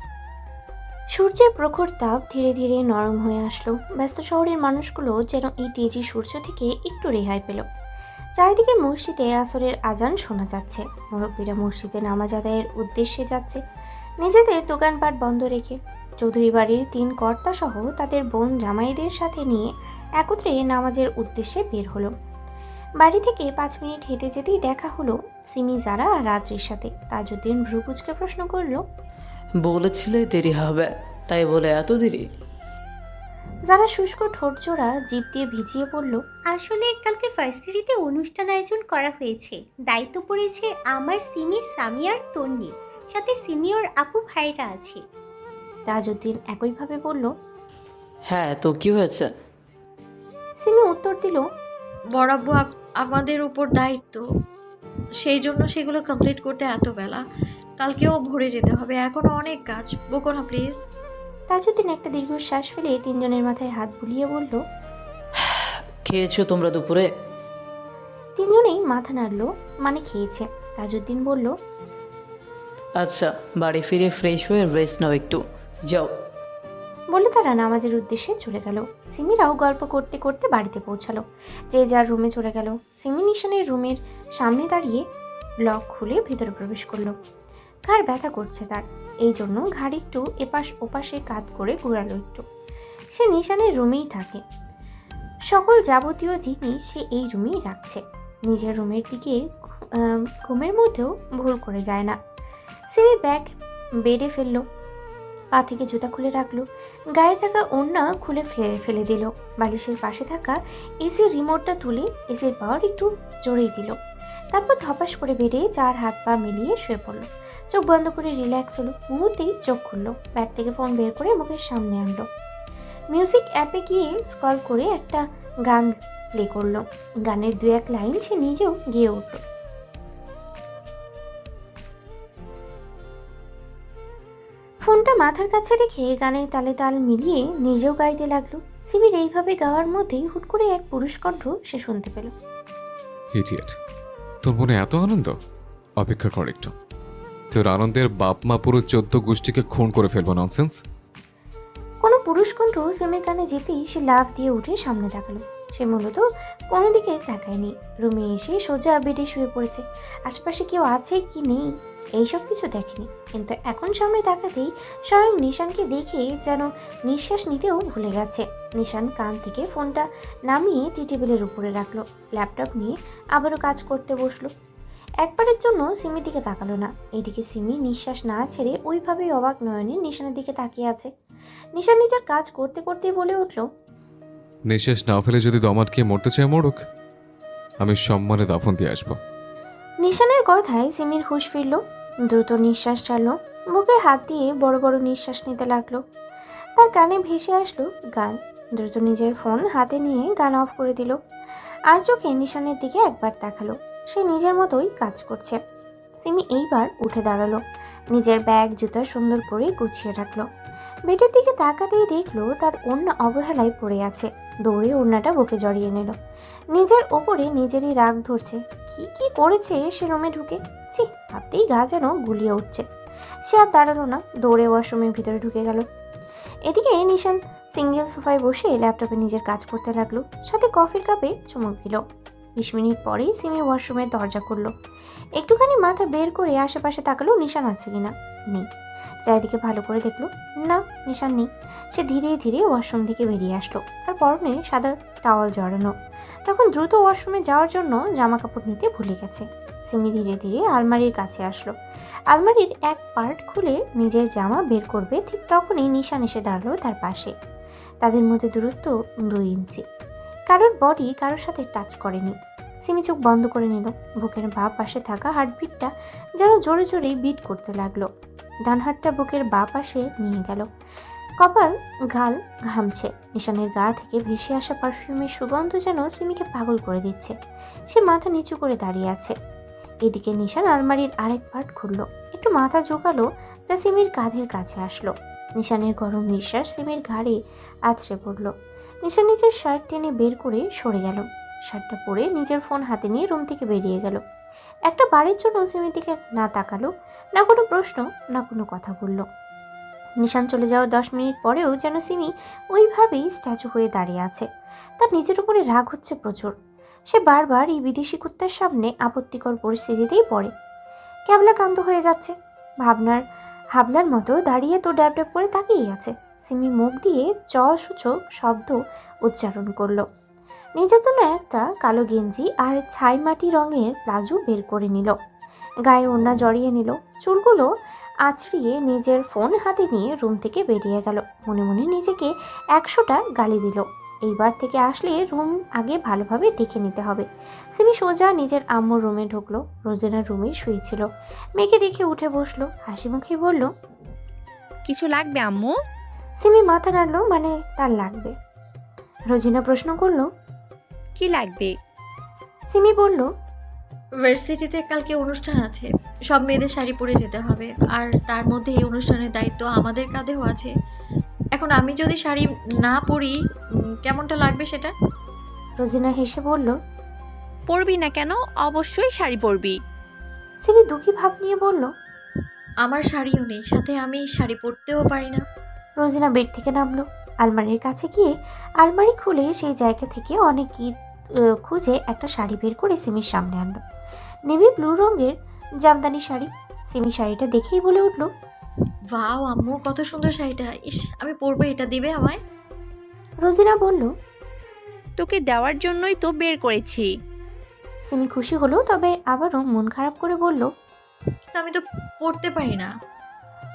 সূর্যের প্রখর তাপ ধীরে ধীরে নরম হয়ে আসলো। ব্যস্ত শহরের মানুষগুলো যেন এই তেজি সূর্য থেকে একটু রেহাই পেল। চারিদিকে মসজিদে আসরের আজান শোনা যাচ্ছে। মুরব্বীরা মসজিদে নামাজ আদায়ের উদ্দেশ্যে যাচ্ছে, নিজেদের দোকানপাট বন্ধ রেখে। চৌধুরী বাড়ির 3 কর্তা সহ তাদের বোন জামাইদের সাথে নিয়ে একত্রে নামাজের উদ্দেশ্যে বের হলো। বাড়ি থেকে 5 মিনিট হেঁটে যেতেই দেখা হলো সিমি, জারা আর রাত্রির সাথে। তাজউদ্দিন ভ্রু কুঁচকে প্রশ্ন করলো, বলেছিলে দেরি হবে, তাই বলে এত দেরি? যারা শুষ্ক ঠোঁট জোড়া জিভ দিয়ে ভিজিয়ে বলল, আসলে কালকে ভার্সিটিতে অনুষ্ঠান আয়োজন করা হয়েছে, দায়িত্ব পড়েছে আমার, সিমি, সামিয়ার, তন্নির, সাথে সিনিয়র আপু ভাইরা আছে। তাজউদ্দিন একইভাবে বলল। হ্যাঁ, তো কি হয়েছে? সিমি উত্তর দিল, বরাব্বু আমাদের উপর দায়িত্ব, সেই জন্য সেগুলো কমপ্লিট করতে এত বেলা। কালকেও ভরে যেতে হবে, এখনো অনেক কাজ। বকো না প্লিজ। তাজউদ্দিন একটা দীর্ঘশ্বাস ফেলে 3 জনের মাথায় হাত বুলিয়ে বলল, খেয়েছো তোমরা দুপুরে? 3 জনেই মাথা নাড়ল, মানে খেয়েছে। তাজউদ্দিন বলল, আচ্ছা, বাড়ি ফিরে ফ্রেশ হয়ে রেস্ট নাও একটু, যাও। বলে তারা নামাজের উদ্দেশ্যে চলে গেল। সিমিরাও গল্প করতে করতে বাড়িতে পৌঁছালো। যে যার রুমে চলে গেল। সিমি নিশানের রুমের সামনে দাঁড়িয়ে লক খুলে ভিতরে প্রবেশ করলো। ঘাড় ব্যথা করছে তার, এই জন্য ঘাড় একটু এপাশ ওপাশে কাত করে ঘোরালো একটু। সে নিশানের রুমেই থাকে, সকল যাবতীয় জিনিস সে এই রুমেই রাখছে। নিজের রুমের দিকে ঘুমের মধ্যেও ভুল করে যায় না। সিমি ব্যাগ বেডে ফেললো, পা থেকে জুতা খুলে রাখলো, গায়ে থাকা ওড়না খুলে ফেলে দিল। বালিশের পাশে থাকা এসির রিমোটটা তুলে এসির পাওয়ার একটু জোরেই দিল। তারপর ধপাস করে বেডে 4 হাত পা মিলিয়ে শুয়ে পড়লো। চোখ বন্ধ করে রিল্যাক্স হলো। মুহূর্তেই চোখ খুললো, ব্যাগ থেকে ফোন বের করে মুখের সামনে আনলো। মিউজিক অ্যাপে গিয়ে স্ক্রল করে একটা গান প্লে করলো। গানের 2-1 লাইন সে নিজেও গেয়ে উঠল। ফোনটা মাথার কাছে রেখে গানের তালে তাল মিলিয়ে নিজেও গাইতে লাগলো। সিমির এইভাবে গাওয়ার মধ্যেই হুট করে এক পুরুষ কণ্ঠ সে শুনতে পেল। ইডিয়েট, তোর মনে এত আনন্দ? অপেক্ষা কর একটু, তোর আনন্দের বাপ মা পুরো 14 গোষ্ঠীকে খুন করে ফেলবো। ননসেন্স। কোনো পুরুষ কণ্ঠ সিমির কানে যেতেই সে লাফ দিয়ে উঠে সামনে তাকালো। সে মূলত কোনো দিকে তাকায়নি, রুমে এসে সোজা বেডে শুয়ে পড়েছে। আশপাশে কেউ আছে কি নেই এইসব কিছু দেখেনি, কিন্তু এখন সামনে তাকাতেই স্বয়ং নিশানকে দেখে যেন নিঃশ্বাস নিতেও ভুলে গেছে। নিশান কান থেকে ফোনটা নামিয়ে টেবিলের উপরে রাখলো, ল্যাপটপ নিয়ে আবারও কাজ করতে বসলো। একবারের জন্য সিমির দিকে তাকালো না। এইদিকে সিমি নিঃশ্বাস না ছেড়ে ওইভাবেই অবাক নয়নে নিশানের দিকে তাকিয়ে আছে। নিশান নিজের কাজ করতে করতেই বলে উঠল, নিঃশ্বাস না ফেলে যদি দম আটকে মরতে চায় মরুক, আমি সম্মানে দাফন দিয়ে আসবো। নিশানের কথায় সিমির হুঁশ ফিরল। দ্রুত নিঃশ্বাস ছাড়লো, বুকে হাত দিয়ে বড় বড় নিঃশ্বাস নিতে লাগলো। তার কানে ভেসে আসলো গান। দ্রুত নিজের ফোন হাতে নিয়ে গান অফ করে দিল। আর চোখে নিশানের দিকে একবার তাকালো। সে নিজের মতোই কাজ করছে। সিমি এইবার উঠে দাঁড়ালো, নিজের ব্যাগ জুতা সুন্দর করে গুছিয়ে রাখলো। বেডের দিকে তাকাতেই দেখলো তার ওড়না অবহেলায় পড়ে আছে। দৌড়ে ওড়নাটা বুকে জড়িয়ে নিল। নিজের ওপরে নিজেরই রাগ ধরছে। কি করেছে সে রুমে ঢুকে? ছি, ভাবতেই গা যেন গুলিয়ে উঠছে। সে আর দাঁড়ালো না, দৌড়ে ওয়াশরুমের ভিতরে ঢুকে গেল। এদিকে নিশান সিঙ্গেল সোফায় বসে ল্যাপটপে নিজের কাজ করতে লাগলো, সাথে কফির কাপে চুমুক দিল। 20 মিনিট পরেই সিমি ওয়াশরুমের দরজা খুললো। একটুখানি মাথা বের করে আশেপাশে তাকালো নিশান আছে কিনা। নেই। চারিদিকে ভালো করে দেখলো, না, নিশান নেই। সে ধীরে ধীরে ওয়াশরুম থেকে বেরিয়ে আসলো। তার পরনে সাদা টাওয়াল জড়ানো। তখন দ্রুত ওয়াশরুমে যাওয়ার জন্য জামা কাপড় নিতে ভুলে গেছে। সিমি ধীরে ধীরে আলমারির কাছে আসলো। আলমারির এক পার্ট খুলে নিজের জামা বের করবে, ঠিক তখনই নিশান এসে দাঁড়ালো তার পাশে। তাদের মধ্যে দূরত্ব 2 ইঞ্চি। কারোর বডি কারোর সাথে টাচ করেনি। সিমি চোখ বন্ধ করে নিল। বুকের বাঁ পাশে থাকা হার্টবিটটা যেন জোরে জোরে বিট করতে লাগলো। ডান হাতটা বুকের বাঁ পাশে নিয়ে গেল। কপাল গাল ঘামছে। নিশানের গা থেকে ভেসে আসা পারফিউমের সুগন্ধ যেন সিমিকে পাগল করে দিচ্ছে। সে মাথা নিচু করে দাঁড়িয়ে আছে। এদিকে নিশান আলমারির আরেক পার্ট খুলল, একটু মাথা ঝোঁকালো, যা সিমির কাঁধের কাছে আসলো। নিশানের গরম নিঃশ্বাস সিমির ঘাড়ে আছড়ে পড়ল। নিশান নিজের শার্ট টেনে বের করে সরে গেল। শার্টটা পরে নিজের ফোন হাতে নিয়ে রুম থেকে বেরিয়ে গেল। একটা বারের জন্য সিমির দিকে না তাকালো, না কোনো প্রশ্ন, না কোনো কথা বলল। নিশান চলে যাওয়ার 10 মিনিট পরেও যেন সিমি ওইভাবেই স্ট্যাচু হয়ে দাঁড়িয়ে আছে। তার নিজের উপরে রাগ হচ্ছে প্রচুর। সে বারবার এই বিদেশি কুত্তার সামনে আপত্তিকর পরিস্থিতিতেই পড়ে। ক্যাবলাকান্ত হয়ে যাচ্ছে। হাবলার মতো দাঁড়িয়ে তো ড্যাব ড্যাব করে তাকিয়ে আছে। সিমি মুখ দিয়ে চ সূচক শব্দ উচ্চারণ করলো। নিজের জন্য একটা কালো গেঞ্জি আর ছাই মাটি রঙের প্লাজো বের করে নিল। গায়ে ওড়না জড়িয়ে নিল। চুলগুলো আছড়িয়ে নিজের ফোন হাতে নিয়ে রুম থেকে বেরিয়ে গেল। মনে মনে নিজেকে 100টা গালি দিল। এইবার থেকে আসলে রুম আগে ভালোভাবে দেখে নিতে হবে। সিমি সোজা নিজের আম্মুর রুমে ঢুকলো। রোজিনার রুমে শুয়েছিল। মেয়েকে দেখে উঠে বসলো, হাসি মুখে বলল, কিছু লাগবে আম্মু? সিমি মাথা নাড়লো, মানে তার লাগবে। রোজিনা প্রশ্ন করলো, কি লাগবে? সিমি বলল, ভার্সিটিতে কালকে অনুষ্ঠান আছে, সব মেয়েদের শাড়ি পরে যেতে হবে, আর তার মধ্যে এই অনুষ্ঠানের দায়িত্ব আমাদের কাঁধেও আছে। এখন আমি যদি শাড়ি না পরি কেমনটা লাগবে সেটা? রোজিনা হেসে বলল, পরবি না কেন? অবশ্যই শাড়ি পরবি। সিমি দুঃখী ভাব নিয়ে বলল, আমার শাড়িও নেই, সাথে আমি শাড়ি পরতেও পারি না। রোজিনা বেড থেকে নামলো। আলমারির কাছে গিয়ে আলমারি খুলে সেই জায়গা থেকে অনেক গীত খুঁজে একটা শাড়ি বের করে সিমির সামনে আনলো। নেভি ব্লু রঙের জামদানি শাড়ি। সিমি শাড়িটা দেখেই বলে উঠল, ওয়াও আম্মু, কত সুন্দর শাড়িটা! ইস, আমি পরবো, এটা দিবে আমায়? রোজিনা বলল, তোকে দেওয়ার জন্যই তো বের করেছি। সিমি খুশি হলো, তবে আবারও মন খারাপ করে বলল, কিন্তু আমি তো পরতে পারি না।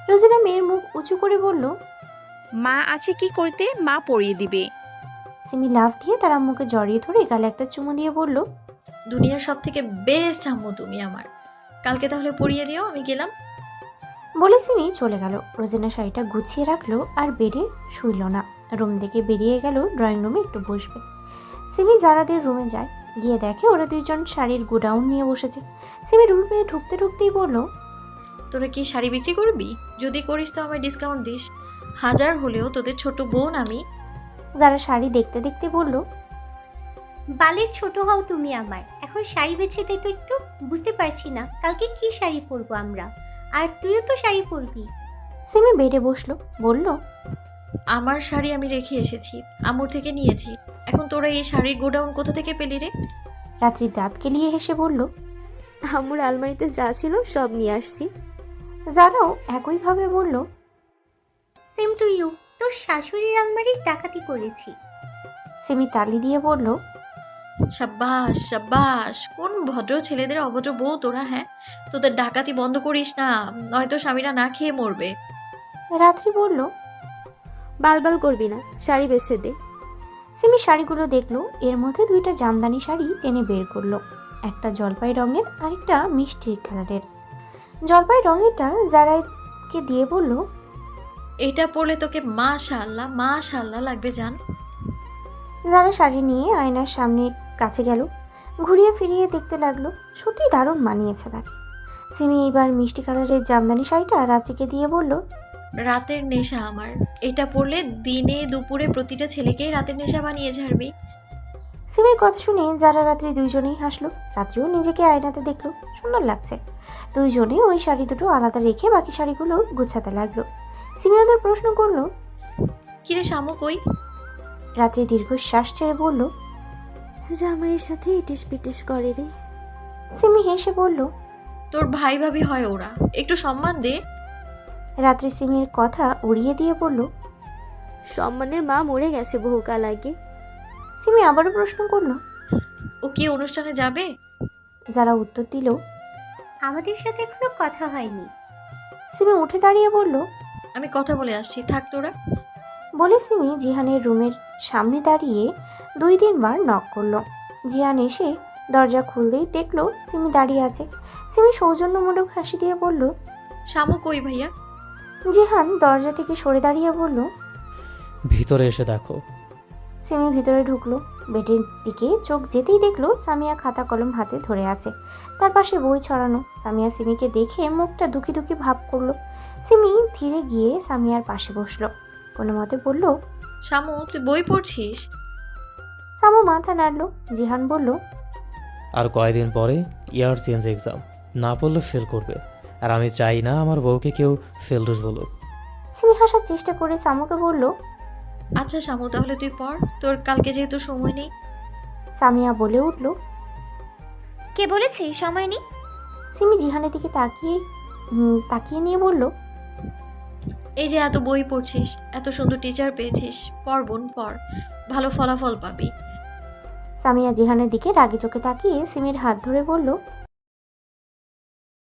রোজিনা মেয়ের মুখ উঁচু করে বলল, মা আছে কি করতে, মা পরিয়ে দিবে। সিমি লাফ দিয়ে তার আম্মুকে জড়িয়ে ধরে গালে একটা চুমু দিয়ে বলল, দুনিয়ার সব থেকে বেস্ট আম্মু তুমি আমার। কালকে তাহলে পরিয়ে দিও, আমি গেলাম। বলে সিমি চলে গেল। রোজিনা শাড়িটা গুছিয়ে রাখলো আর বেডে শুইল না। রুম থেকে বেরিয়ে গেল ড্রয়িং রুমে একটু বসবে। সিমি জারাদের রুমে যায়। গিয়ে দেখে ওরা দুইজন শাড়ির গোডাউন নিয়ে বসেছে। সিমি রুমে ঢুকতে ঢুকতেই বলল, তোরা কি শাড়ি বিক্রি করবি? যদি করিস তো আমায় ডিসকাউন্ট দিস। 1000 হলেও তোদের ছোট বোন আমি। যারা শাড়ি দেখতে দেখতে বলল, বালের ছোট হও তুমি আমার, এখন শাড়ি বেছে দে তো একটু। বুঝতে পারছি না কালকে কি শাড়ি পরবো আমরা, আর তুইও তো শাড়ি পরবি। সিমি বেডে বসলো, বলল, আমার শাড়ি আমি রেখে এসেছি, আম্মুর থেকে নিয়েছি। এখন তোরা এই শাড়ির গোডাউন কোথা থেকে পেলি রে? রাত্রি দাঁত কেলিয়ে হেসে বলল, আমার আলমারিতে যা ছিল সব নিয়ে আসছি। যারাও একইভাবে বলল, সেম টু ইউ, তোর শাশুড়ির আলমারি ডাকাতি করেছি। সিমি তালি দিয়ে বলল, সাব্বাস সাব্বাস, কোন ভদ্র ছেলেদের অভদ্র বউ তোরা! হ্যাঁ, তোদের ডাকাতি বন্ধ করিস না, নয়তো স্বামীরা না খেয়ে মরবে। রাত্রি বলল, বালবাল করবি না, শাড়ি বেছে দে। সিমি শাড়িগুলো দেখলো। এর মধ্যে দুইটা জামদানি শাড়ি টেনে বের করলো। একটা জলপাই রঙের, আরেকটা মিষ্টি কালারের। জলপাই রঙেরটা জারাকে দিয়ে বলল, এটা পরলে তোকে মাশাআল্লাহ মাশাআল্লাহ লাগবে জান। যারা শাড়ি নিয়ে আয়নার সামনে কাছে গেল, ঘুরিয়ে ফিরিয়ে দেখতে লাগলো। সত্যি দারুণ মানিয়েছে তাকে। সিমি এবার মিষ্টি কালারের জামদানি শাড়িটা রাত্রিকে দিয়ে বলল, রাতের নেশা আমার, এটা পরলে দিনে দুপুরে প্রতিটা ছেলেকেই রাতের নেশা বানিয়ে ছাড়বি। সিমির কথা শুনে যারা রাত্রি দুইজনেই হাসলো। রাত্রিও নিজেকে আয়নাতে দেখলো, সুন্দর লাগছে। দুইজনে ওই শাড়ি দুটো আলাদা রেখে বাকি শাড়িগুলো গুছাতে লাগলো। সিমি ওদের প্রশ্ন করলো, কিরে শামু কই? রাত্রি দীর্ঘশ্বাস ছেড়ে বলল, জামাইয়ের সাথে ইটিস পিটিস করে রে। সিমি হেসে বলল, তোর ভাই ভাবি হয় ওরা, একটু সম্মান দে। রাত্রি সিমির কথা উড়িয়ে দিয়ে বলল, সম্মানের মা মরে গেছে বহুকাল আগে। সিমি আবারও প্রশ্ন করলো, ও কি অনুষ্ঠানে যাবে? যারা উত্তর দিল, আমাদের সাথে এখনো কথা হয়নি। সিমি উঠে দাঁড়িয়ে বলল, আমি কথা বলে আসছি, থাক তোরা। বলে সিমি জিহানের রুমের সামনে দাঁড়িয়ে 2-3 বার নক করলো। জিহান এসে দরজা খুলতেই দেখলো সিমি দাঁড়িয়ে আছে। সিমি সৌজন্যমূলক হাসি দিয়ে বলল, শামু কই ভাইয়া? জিহান দরজা থেকে সরে দাঁড়িয়ে বলল, ভিতরে এসে দেখো। সিমি ভিতরে ঢুকলো। বেডের দিকে চোখ যেতেই দেখলো সামিয়া খাতা কলম হাতে ধরে আছে, তার পাশে বই ছড়ানো। সামিয়া সিমিকে দেখে মুখটা দুঃখী দুঃখী ভাব করলো। সিমি ধীরে গিয়ে সামিয়ার পাশে বসলো, কোনো মতে বলল, শামু তুই বই পড়ছিস? সামু মাথা নাড়লো। জিহান বলল, আর কয়দিন পরে ইয়ার চেঞ্জ এক্সাম, না পড়লে ফেল করবে, আর আমি চাই না আমার বউকে কেউ ফেলডুস বলুক। সিমি হাসার চেষ্টা করে সামুকে বলল, আচ্ছা শামু তাহলে তুই পড়, তোর কালকে যেহেতু সময় নেই। সামিয়া বলে উঠল। কে বলেছে সময় নেই? সিমি জিহানের দিকে তাকিয়ে নিয়ে বলল, এই যে এত বই পড়ছিস, এত সুন্দর টিচার পেয়েছিস, পড় বোন পড়, ভালো ফলাফল পাবি। সামিয়া জিহানের দিকে রাগি চোখে তাকিয়ে সিমির হাত ধরে বলল,